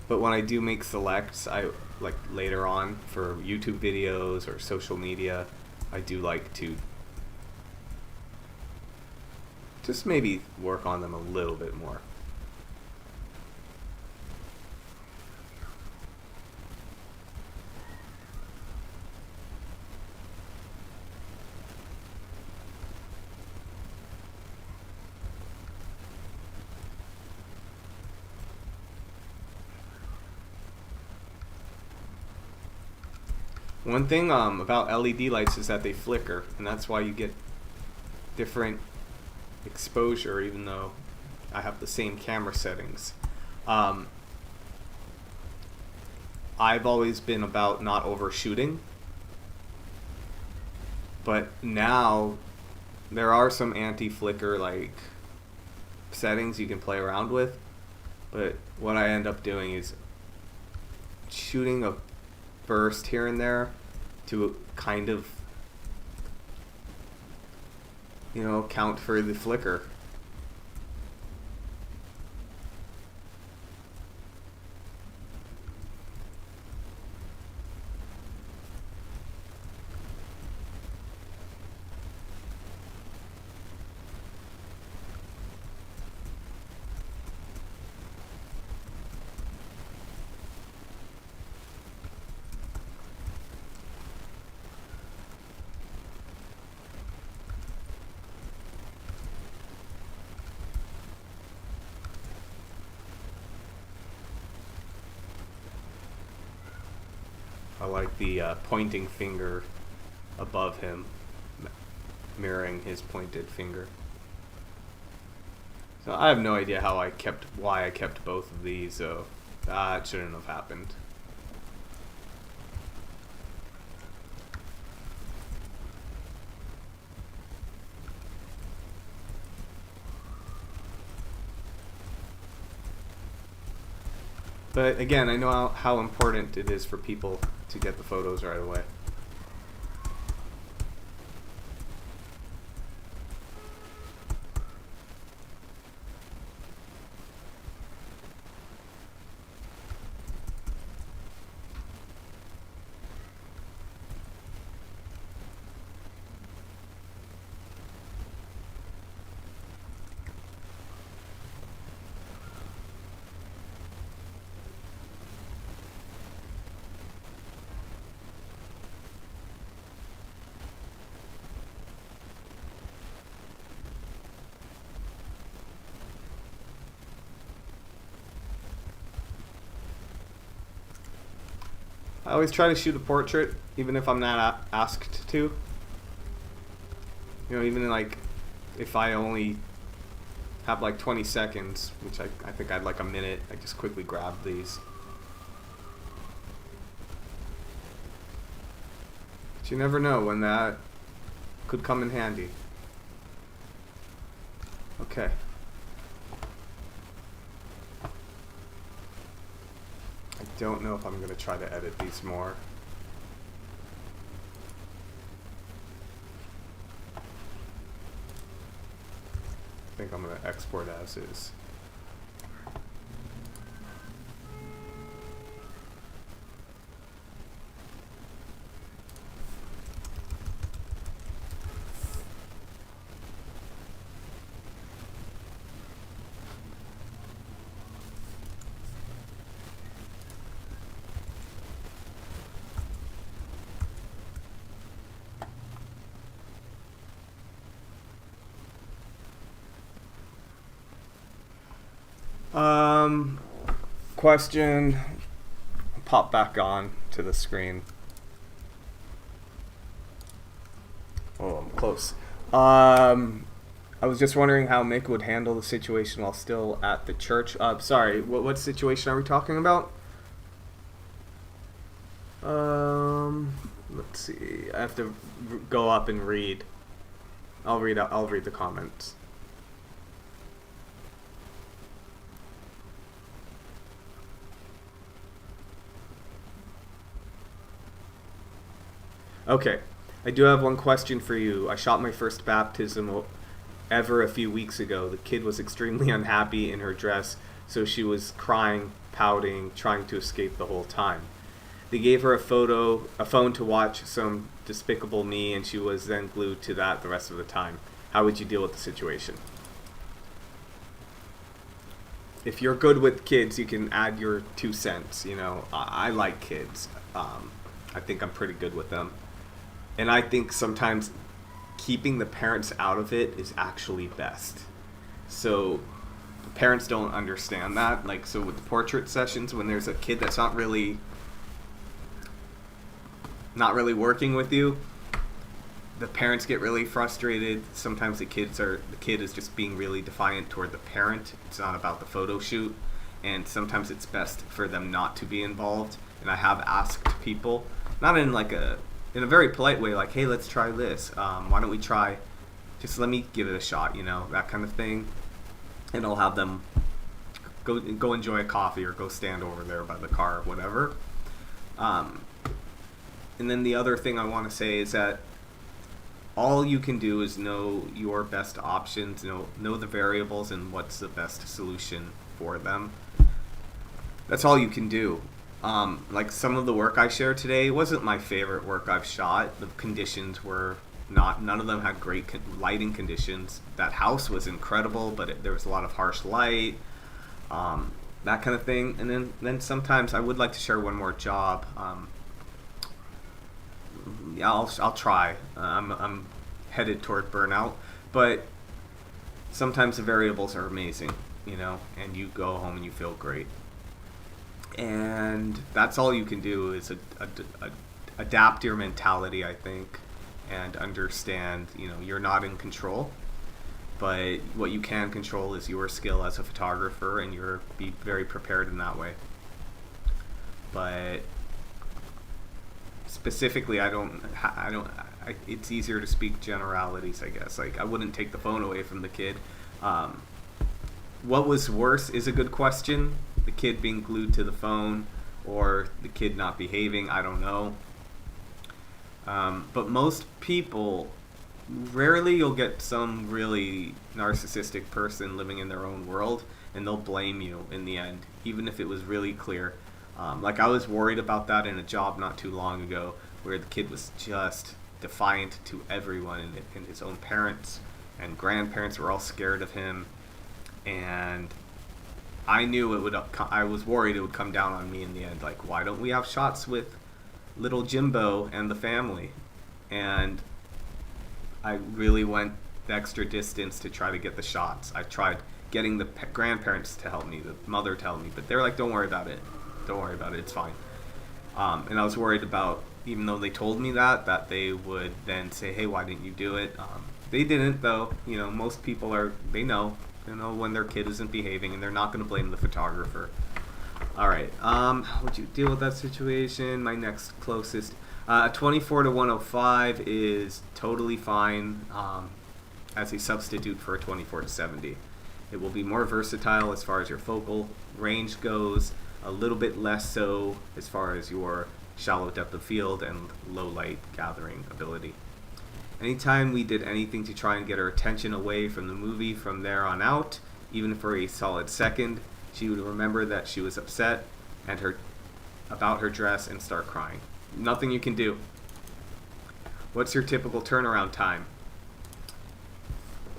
But when I do make selects, I later on for YouTube videos or social media, I do like to just maybe work on them a little bit more. One thing about LED lights is that they flicker, and that's why you get different exposure, even though I have the same camera settings. I've always been about not overshooting. But now there are some anti-flicker like settings you can play around with. But what I end up doing is shooting a burst here and there to kind of, account for the flicker. I like the pointing finger above him, mirroring his pointed finger. So I have no idea why I kept both of these, so that shouldn't have happened. But again, I know how important it is for people to get the photos right away. I always try to shoot a portrait, even if I'm not asked to. Even like if I only have like 20 seconds, which I think I'd like a minute, I just quickly grab these. But you never know when that could come in handy. Okay. I don't know if I'm going to try to edit these more. I think I'm going to export as is. Question. Pop back on to the screen. Oh, I'm close. I was just wondering how Mick would handle the situation while still at the church. Sorry, what situation are we talking about? Let's see. I have to go up and read. I'll read the comments. Okay, I do have one question for you. I shot my first baptism ever a few weeks ago. The kid was extremely unhappy in her dress, so she was crying, pouting, trying to escape the whole time. They gave her a phone to watch some Despicable Me, and she was then glued to that the rest of the time. How would you deal with the situation? If you're good with kids, you can add your 2 cents. I like kids. I think I'm pretty good with them. And I think sometimes keeping the parents out of it is actually best. So the parents don't understand that. So with the portrait sessions, when there's a kid that's not really working with you, the parents get really frustrated. Sometimes the kid is just being really defiant toward the parent. It's not about the photo shoot. And sometimes it's best for them not to be involved. And I have asked people, not in like a in a very polite way, like, hey, let's try this. Why don't we try? Just let me give it a shot, that kind of thing. And I'll have them go enjoy a coffee or go stand over there by the car or whatever. And then the other thing I want to say is that all you can do is know your best options, know the variables and what's the best solution for them. That's all you can do. Like some of the work I shared today wasn't my favorite work I've shot. The conditions were none of them had great lighting conditions. That house was incredible, but there was a lot of harsh light, that kind of thing. And then sometimes I would like to share one more job. Yeah, I'll try. I'm headed toward burnout, but sometimes the variables are amazing, and you go home and you feel great. And that's all you can do is adapt your mentality, I think, and understand, you're not in control, but what you can control is your skill as a photographer, and be very prepared in that way. But specifically, it's easier to speak generalities, I guess. Like, I wouldn't take the phone away from the kid. What was worse is a good question. The kid being glued to the phone or the kid not behaving, I don't know. But most people, rarely you'll get some really narcissistic person living in their own world, and they'll blame you in the end, even if it was really clear. Like, I was worried about that in a job not too long ago, where the kid was just defiant to everyone, and his own parents and grandparents were all scared of him, and I was worried it would come down on me in the end. Like, why don't we have shots with little Jimbo and the family? And I really went the extra distance to try to get the shots. I tried getting the grandparents to help me, the mother to help me, but they're like, don't worry about it. Don't worry about it. It's fine. And I was worried about, even though they told me that they would then say, hey, why didn't you do it? They didn't, though. Most people they know when their kid isn't behaving, and they're not going to blame the photographer. All right. How would you deal with that situation? My next closest, 24 to 105 is totally fine as a substitute for a 24 to 70. It will be more versatile as far as your focal range goes, a little bit less so as far as your shallow depth of field and low light gathering ability. Anytime we did anything to try and get her attention away from the movie from there on out, even for a solid second, she would remember that she was upset about her dress and start crying. Nothing you can do. What's your typical turnaround time?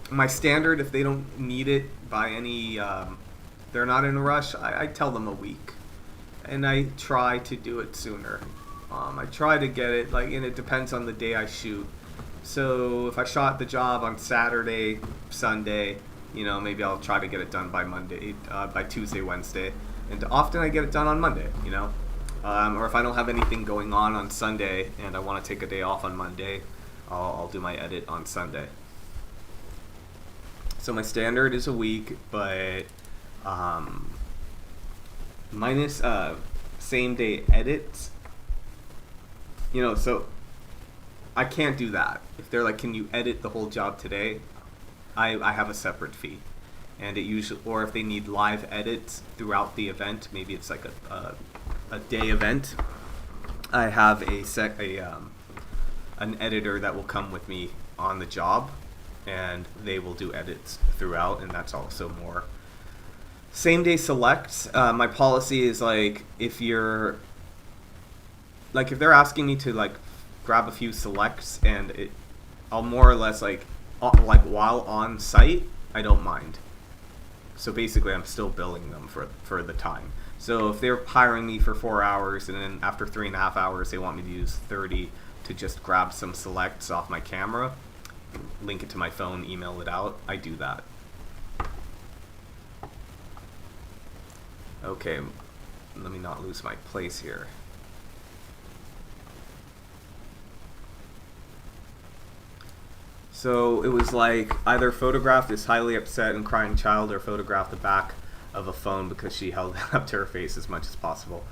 My standard, if they don't need it by any, they're not in a rush, I tell them a week. And I try to do it sooner. I try to get it, and it depends on the day I shoot. So if I shot the job on Saturday, Sunday, maybe I'll try to get it done by by Tuesday, Wednesday. And often I get it done on Monday, Or if I don't have anything going on Sunday and I want to take a day off on Monday, I'll do my edit on Sunday. So my standard is a week, but minus same day edits, so I can't do that. If they're like, can you edit the whole job today? I have a separate fee. And it usually, or if they need live edits throughout the event, maybe it's like a day event, I have an editor that will come with me on the job, and they will do edits throughout, and that's also more. Same day selects, my policy is if they're asking me to grab a few selects, and I'll more or less while on site, I don't mind. So basically I'm still billing them for the time. So if they're hiring me for 4 hours, and then after 3.5 hours they want me to use 30 to just grab some selects off my camera, link it to my phone, email it out, I do that. Okay, let me not lose my place here. So it was either photograph this highly upset and crying child, or photograph the back of a phone because she held it up to her face as much as possible.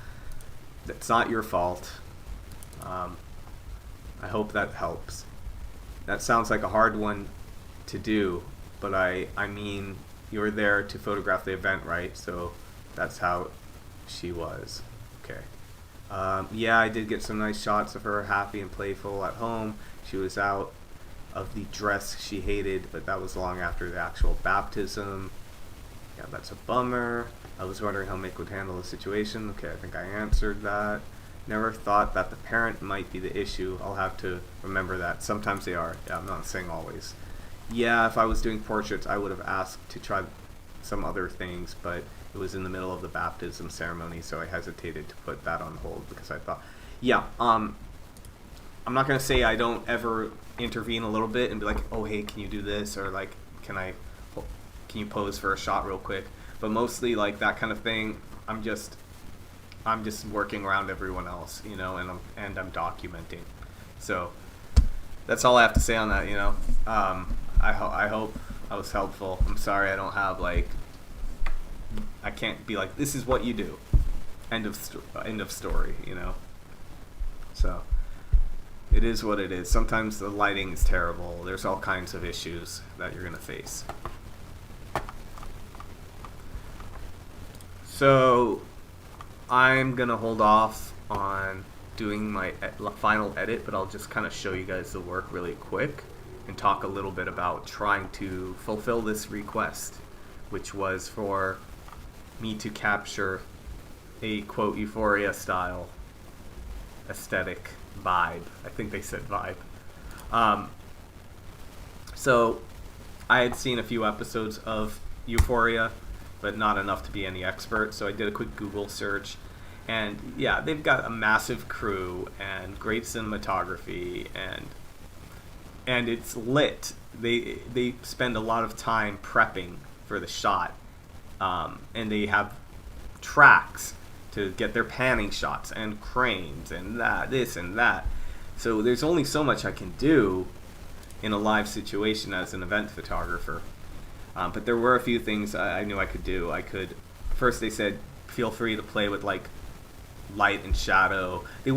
That's not your fault. I I hope that helps. That sounds like a hard one to do, but I mean, you were there to photograph the event, right? So that's how she was. Okay. Yeah, I did get some nice shots of her happy and playful at home. She was out of the dress she hated, but that was long after the actual baptism. Yeah, that's a bummer. I was wondering how Mick would handle the situation. Okay, I think I answered that. Never thought that the parent might be the issue. I'll have to remember that. Sometimes they are. Yeah, I'm not saying always. Yeah, if I was doing portraits, I would have asked to try some other things, but it was in the middle of the baptism ceremony, so I hesitated to put that on hold because I thought, yeah, I'm not going to say I don't ever intervene a little bit and be like, oh, hey, can you do this? Or like, can you pose for a shot real quick? But mostly like that kind of thing, I'm just working around everyone else, you know, and I'm documenting. So that's all I have to say on that, you know. I hope I was helpful. I'm sorry I don't have like, I can't be like, this is what you do. End of story, you know. So it is what it is. Sometimes the lighting is terrible. There's all kinds of issues that you're gonna face. So I'm gonna hold off on doing my final edit, but I'll just kind of show you guys the work really quick and talk a little bit about trying to fulfill this request, which was for me to capture a quote Euphoria style aesthetic vibe. I think they said vibe. So I had seen a few episodes of Euphoria, but not enough to be any expert, so I did a quick Google search, and yeah, they've got a massive crew and great cinematography, and it's lit. They spend a lot of time prepping for the shot, and they have tracks to get their panning shots and cranes and this and that. So there's only so much I can do in a live situation as an event photographer. But there were a few things I knew I could do. First they said, feel free to play with like light and shadow. They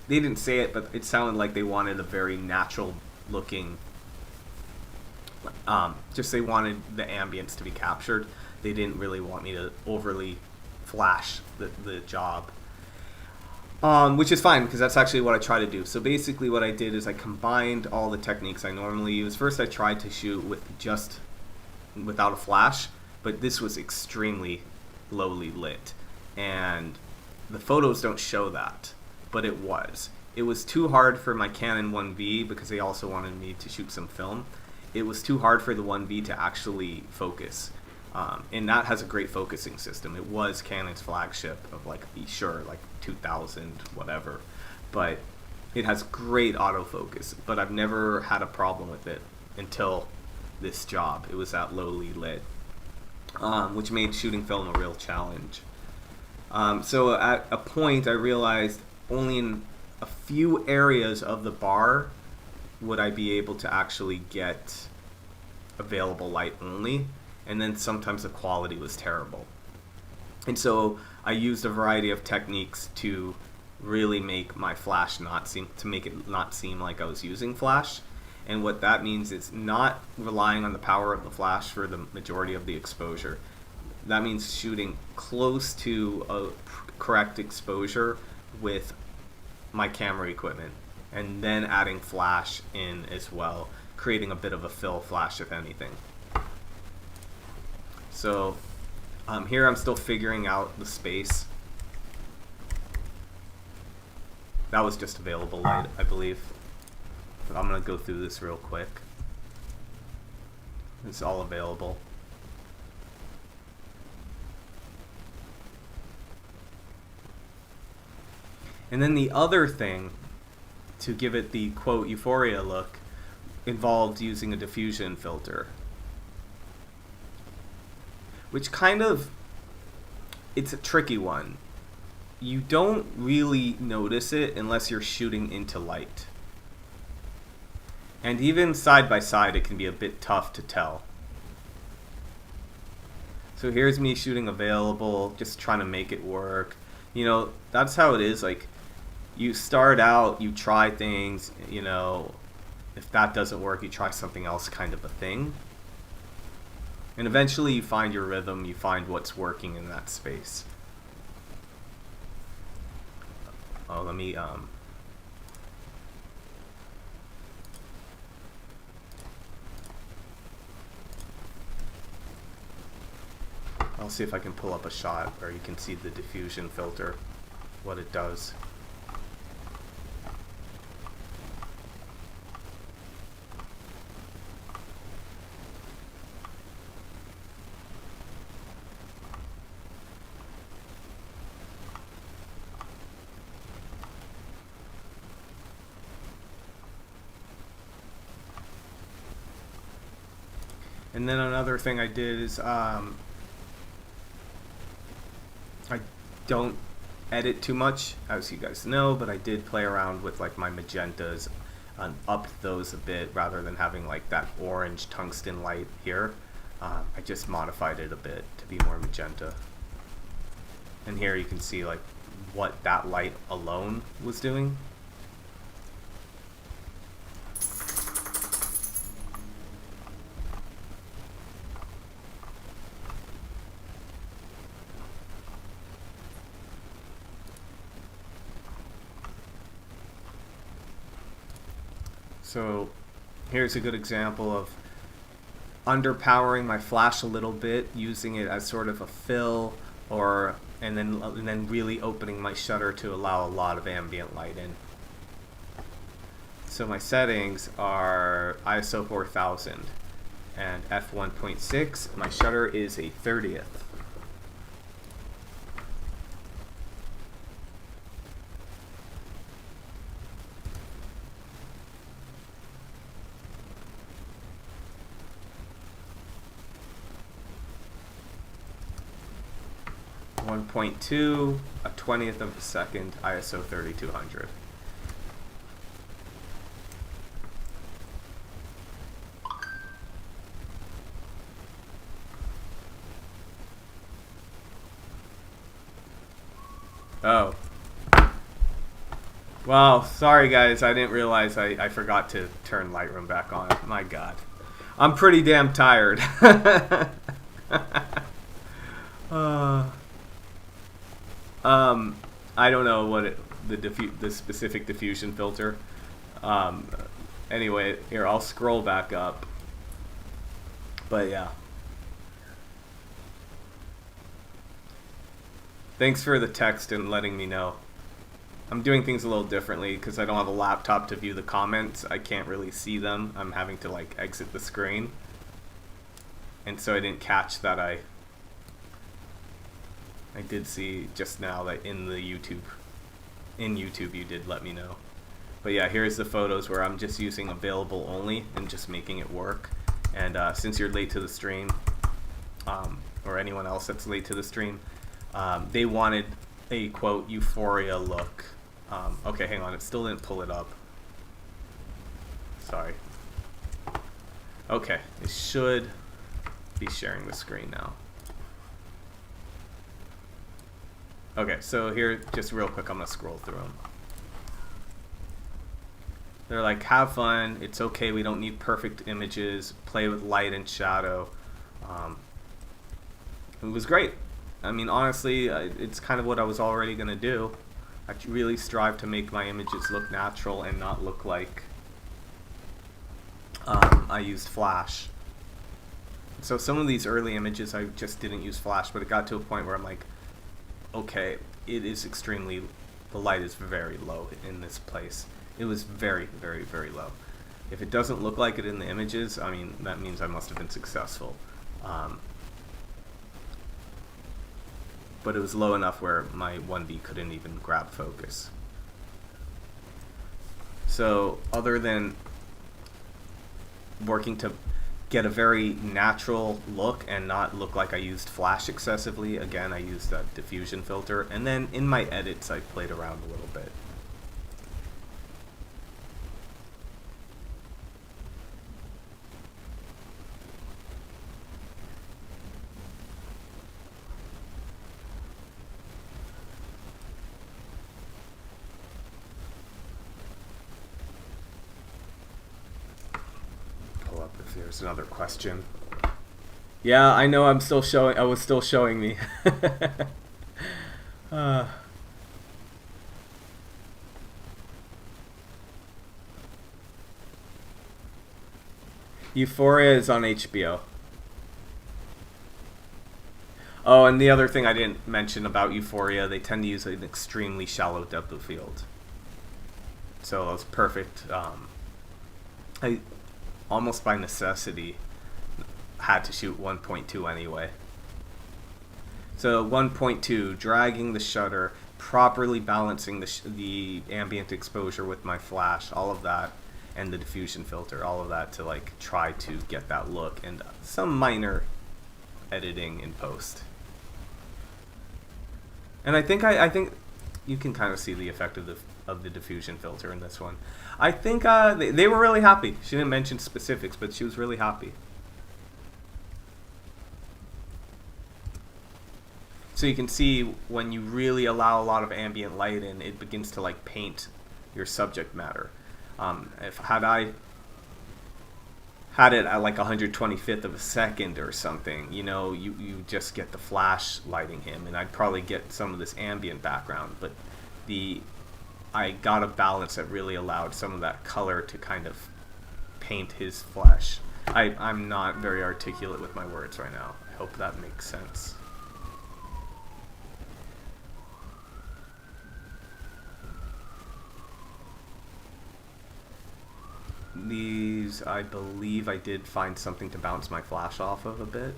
didn't say it, but it sounded like they wanted a very natural looking, just they wanted the ambience to be captured. They didn't really want me to overly flash the job. Which is fine, because that's actually what I try to do. So basically what I did is I combined all the techniques I normally use. First I tried to shoot without a flash, but this was extremely lowly lit, and the photos don't show that, but it was too hard for my Canon 1V because they also wanted me to shoot some film. It was too hard for the 1V to actually focus, and that has a great focusing system. It was Canon's flagship of like 2000 whatever, but it has great autofocus, but I've never had a problem with it until this job. It was that lowly lit, which made shooting film a real challenge. So at a point I realized only in a few areas of the bar would I be able to actually get available light only, and then sometimes the quality was terrible. And so I used a variety of techniques to really make my flash not seem like I was using flash. And what that means is not relying on the power of the flash for the majority of the exposure. That means shooting close to a correct exposure with my camera equipment, and then adding flash in as well, creating a bit of a fill flash if anything. So here I'm still figuring out the space. That was just available light, I believe. But I'm going to go through this real quick. It's all available. And then the other thing, to give it the quote Euphoria look, involved using a diffusion filter. Which kind of, it's a tricky one. You don't really notice it unless you're shooting into light. And even side by side, it can be a bit tough to tell. So here's me shooting available, just trying to make it work. You know, that's how it is. Like, you start out, you try things, you know, if that doesn't work, you try something else, kind of a thing. And eventually you find your rhythm, you find what's working in that space. Oh, let me, I'll see if I can pull up a shot where you can see the diffusion filter, what it does. And then another thing I did is I don't edit too much, as you guys know, but I did play around with like my magentas and upped those a bit rather than having like that orange tungsten light here. I just modified it a bit to be more magenta. And here you can see like what that light alone was doing. So here's a good example of underpowering my flash a little bit, using it as sort of a fill, and then really opening my shutter to allow a lot of ambient light in. So my settings are ISO 4000 and f1.6. My shutter is a 30th. .2, a 20th of a second, ISO 3200. Oh. Wow, sorry guys, I didn't realize I forgot to turn Lightroom back on. My God. I'm pretty damn tired. I don't know what the specific diffusion filter. Anyway, here I'll scroll back up. But yeah. Thanks for the text and letting me know. I'm doing things a little differently because I don't have a laptop to view the comments. I can't really see them. I'm having to like exit the screen. And so I didn't catch that I did see just now that in YouTube you did let me know. But yeah, here's the photos where I'm just using available only and just making it work. And since you're late to the stream, or anyone else that's late to the stream, they wanted a quote Euphoria look. Okay, hang on, it still didn't pull it up. Sorry. Okay, it should be sharing the screen now. Okay, so here, just real quick, I'm gonna scroll through them. They're like, have fun, it's okay, we don't need perfect images, play with light and shadow. It was great. I mean, honestly, it's kind of what I was already gonna do. I really strive to make my images look natural and not look like I used Flash. So some of these early images I just didn't use Flash, but it got to a point where I'm like, okay, it is extremely, the light is very low in this place. It was very, very, very low. If it doesn't look like it in the images, I mean, that means I must have been successful. But it was low enough where my 1D couldn't even grab focus. So other than working to get a very natural look and not look like I used Flash excessively, again, I used a diffusion filter. And then in my edits, I played around a little bit. there's another question. Yeah, I know. I'm still showing. I was still showing me. uh. Euphoria is on HBO. Oh, and the other thing I didn't mention about Euphoria, they tend to use an extremely shallow depth of field. So it's perfect. I almost by necessity had to shoot 1.2 anyway. So 1.2, dragging the shutter, properly balancing the ambient exposure with my flash, all of that, and the diffusion filter, all of that to like try to get that look, and some minor editing in post. And I think you can kind of see the effect of the diffusion filter in this one. I think they were really happy. She didn't mention specifics, but she was really happy. So you can see when you really allow a lot of ambient light in, it begins to like paint your subject matter. Had I had it at like 125th of a second or something, you know, you just get the flash lighting him, and I'd probably get some of this ambient background, but I got a balance that really allowed some of that color to kind of paint his flesh. I'm not very articulate with my words right now. I hope that makes sense. These, I believe I did find something to bounce my flash off of a bit.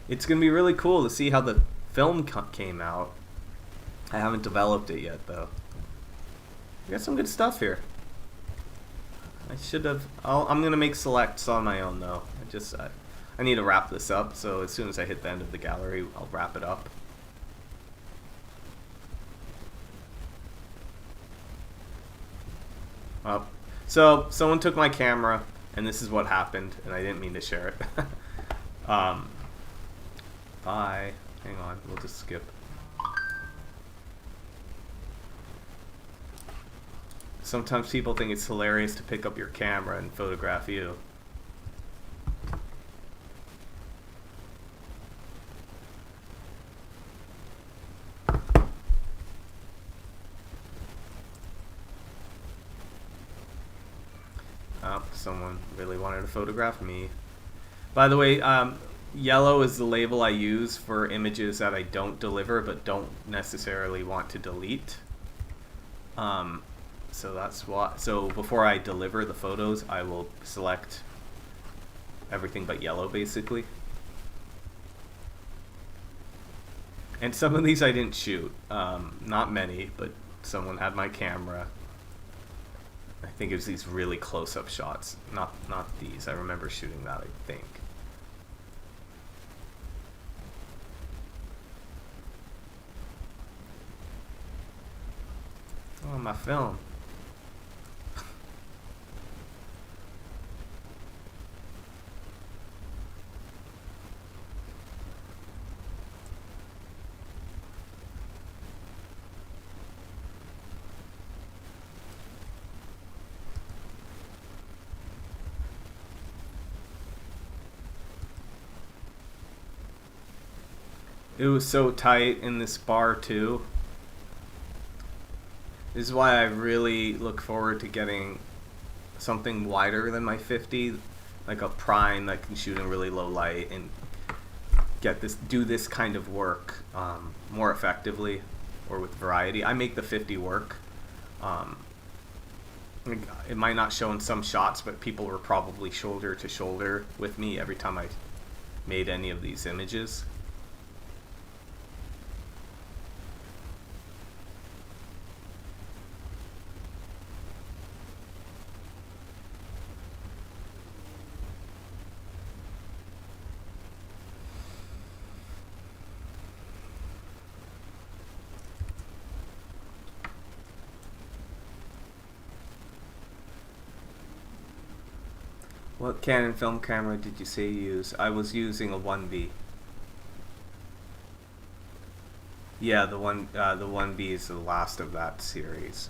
It's going to be really cool to see how the film came out. I haven't developed it yet, though. We got some good stuff here. I should have... I'm going to make selects on my own, though. I need to wrap this up, so as soon as I hit the end of the gallery, I'll wrap it up. So someone took my camera, and this is what happened, and I didn't mean to share it. Bye. Hang on, we'll just skip. Sometimes people think it's hilarious to pick up your camera and photograph you. Someone really wanted to photograph me. By the way, yellow is the label I use for images that I don't deliver but don't necessarily want to delete. So that's why. So before I deliver the photos, I will select everything but yellow, basically. And some of these I didn't shoot. Not many, but someone had my camera. I think it was these really close-up shots. Not these. I remember shooting that, I think. Oh, my film. It was so tight in this bar too. This is why I really look forward to getting something wider than my 50, like a prime that can shoot in really low light and do this kind of work more effectively or with variety. I make the 50 work. It might not show in some shots, but people were probably shoulder to shoulder with me every time I made any of these images. What Canon film camera did you say you use? I was using a 1B. Yeah, the 1B is the last of that series.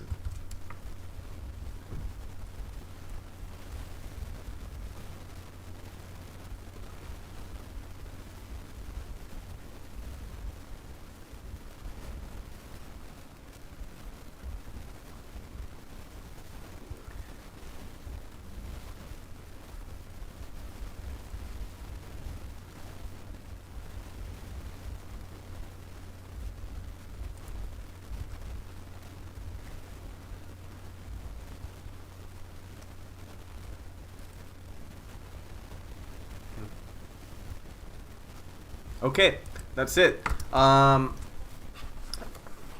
Okay, that's it.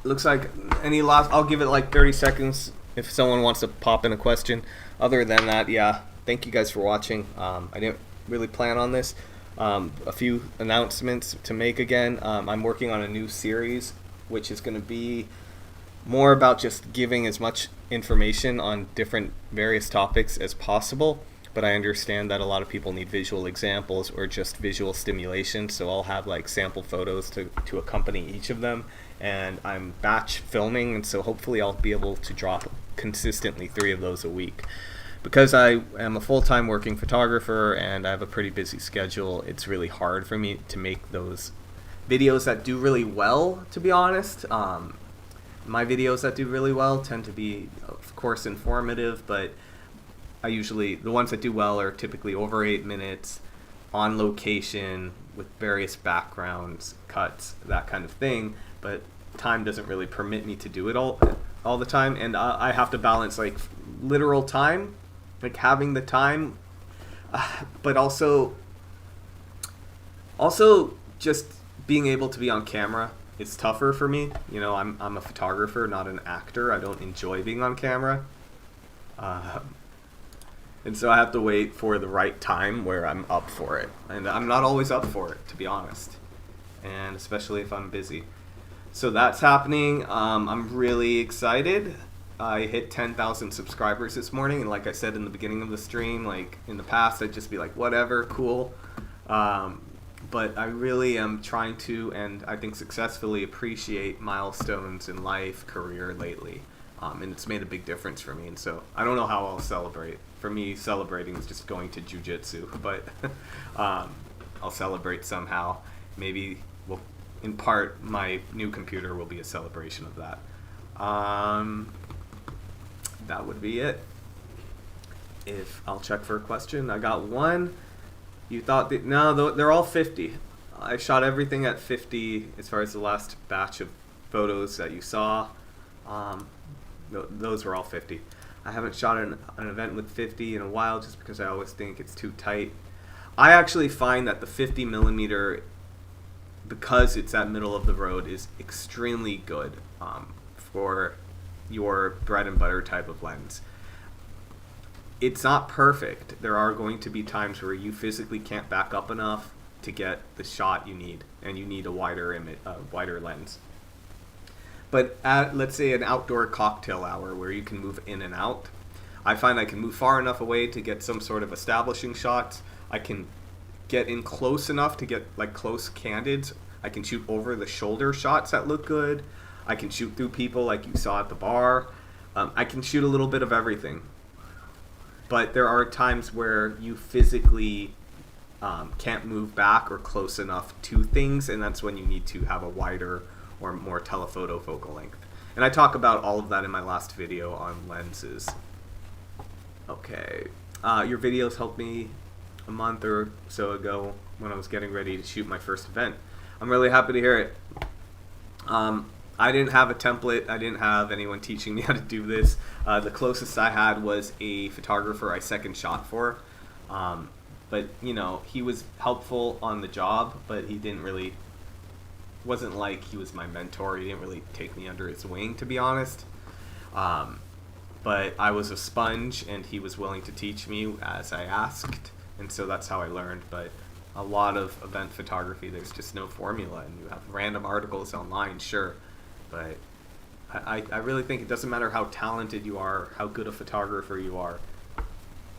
Looks like any last. I'll give it like 30 seconds if someone wants to pop in a question. Other than that, yeah, thank you guys for watching. I didn't really plan on this. A few announcements to make again. I'm working on a new series, which is going to be more about just giving as much information on different various topics as possible. But I understand that a lot of people need visual examples or just visual stimulation, so I'll have like sample photos to accompany each of them. And I'm batch filming, and so hopefully I'll be able to drop consistently 3 of those a week. Because I am a full-time working photographer and I have a pretty busy schedule, it's really hard for me to make those videos that do really well, to be honest. My videos that do really well tend to be, of course, informative, but the ones that do well are typically over 8 minutes, on location, with various backgrounds, cuts, that kind of thing. But time doesn't really permit me to do it all the time, and I have to balance like literal time, like having the time, but also just being able to be on camera. It's tougher for me. You know, I'm a photographer, not an actor. I don't enjoy being on camera. And so I have to wait for the right time where I'm up for it. And I'm not always up for it, to be honest. And especially if I'm busy. So that's happening. I'm really excited. I hit 10,000 subscribers this morning. And like I said in the beginning of the stream, like in the past, I'd just be like, whatever, cool. But I really am trying to, and I think successfully, appreciate milestones in life, career lately. And it's made a big difference for me. And so I don't know how I'll celebrate. For me, celebrating is just going to jiu-jitsu. But I'll celebrate somehow. Maybe, well, in part, my new computer will be a celebration of that. That would be it. If I'll check for a question. I got one. You thought that, no, they're all 50. I shot everything at 50 as far as the last batch of photos that you saw. Those were all 50. I haven't shot an event with 50 in a while just because I always think it's too tight. I actually find that the 50 millimeter, because it's that middle of the road, is extremely good for your bread and butter type of lens. It's not perfect. There are going to be times where you physically can't back up enough to get the shot you need, and you need a wider lens. But at, let's say, an outdoor cocktail hour where you can move in and out, I find I can move far enough away to get some sort of establishing shots. I can get in close enough to get like close candids. I can shoot over the shoulder shots that look good. I can shoot through people like you saw at the bar. I can shoot a little bit of everything. But there are times where you physically can't move back or close enough to things, and that's when you need to have a wider or more telephoto focal length. And I talk about all of that in my last video on lenses. Okay. Your videos helped me a month or so ago when I was getting ready to shoot my first event. I'm really happy to hear it. I didn't have a template. I didn't have anyone teaching me how to do this. The closest I had was a photographer I second shot for. But, you know, he was helpful on the job, but he didn't really, wasn't like he was my mentor. He didn't really take me under his wing, to be honest. But I was a sponge, and he was willing to teach me as I asked. And so that's how I learned. But a lot of event photography, there's just no formula. And you have random articles online, sure. But I really think it doesn't matter how talented you are, how good a photographer you are.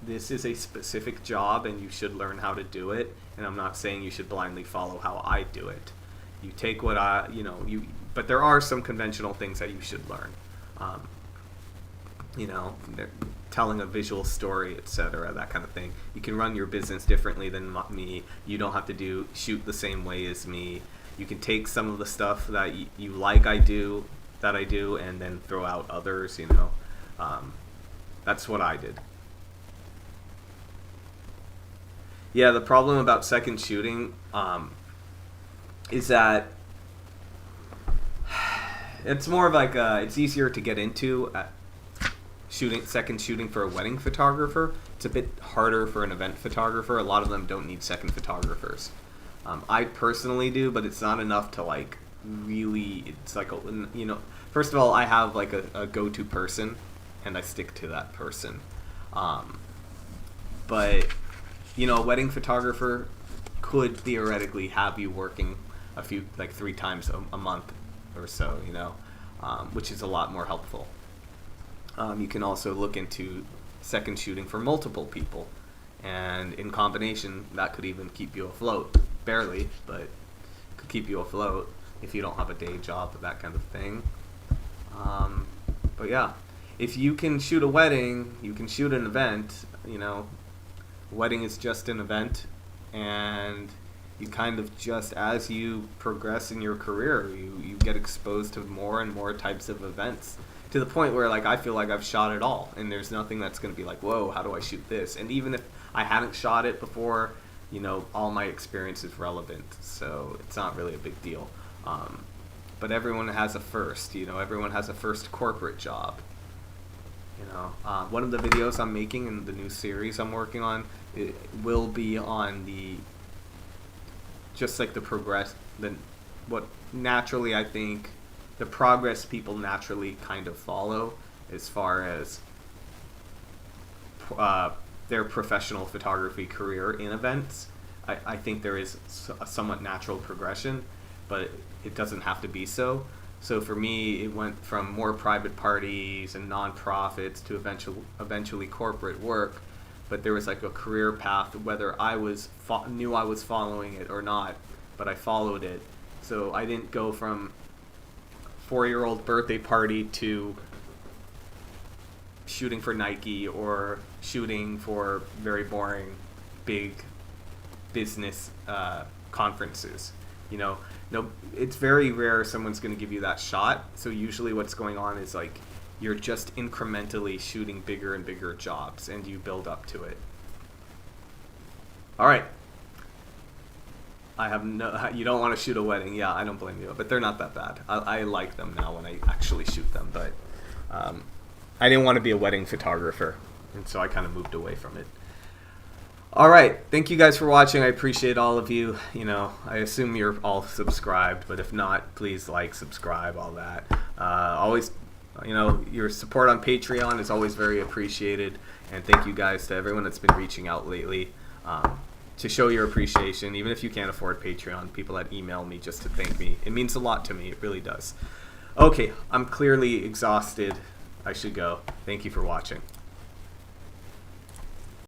This is a specific job, and you should learn how to do it. And I'm not saying you should blindly follow how I do it. You take what but there are some conventional things that you should learn. Telling a visual story, etc., that kind of thing. You can run your business differently than me. You don't have to shoot the same way as me. You can take some of the stuff that you like I do, and then throw out others, That's what I did. Yeah, the problem about second shooting is that it's more of like it's easier to get into second shooting for a wedding photographer. It's a bit harder for an event photographer. A lot of them don't need second photographers. I personally do, but it's not enough to like really. It's like first of all, I have like a go-to person, and I stick to that person. But a wedding photographer could theoretically have you working like 3 times a month or so, which is a lot more helpful. You can also look into second shooting for multiple people, and in combination, that could even keep you afloat. Barely, but could keep you afloat if you don't have a day job, that kind of thing. But yeah, if you can shoot a wedding, you can shoot an event. Wedding is just an event, and you kind of just, as you progress in your career, you get exposed to more and more types of events, to the point where like I feel like I've shot it all, and there's nothing that's going to be like, whoa, how do I shoot this? And even if I hadn't shot it before, all my experience is relevant, so it's not really a big deal. But everyone has a first, everyone has a first corporate job. One of the videos I'm making in the new series I'm working on, it will be on what naturally I think the progress people naturally kind of follow as far as their professional photography career in events. I think there is a somewhat natural progression, but it doesn't have to be so. So for me, it went from more private parties and nonprofits to eventually corporate work. But there was like a career path, whether I knew I was following it or not, but I followed it. So I didn't go from 4-year-old birthday party to shooting for Nike or shooting for very boring big business conferences. No, it's very rare someone's going to give you that shot. So usually what's going on is like you're just incrementally shooting bigger and bigger jobs, and you build up to it. All right. You don't want to shoot a wedding. Yeah, I don't blame you, but they're not that bad. I like them now when I actually shoot them, but I didn't want to be a wedding photographer, and so I kind of moved away from it. All right, thank you guys for watching. I appreciate all of you. I assume you're all subscribed, but if not, please like, subscribe, all that. Always, your support on Patreon is always very appreciated, and thank you guys to everyone that's been reaching out lately to show your appreciation. Even if you can't afford Patreon, people that email me just to thank me, it means a lot to me. It really does. Okay, I'm clearly exhausted. I should go. Thank you for watching.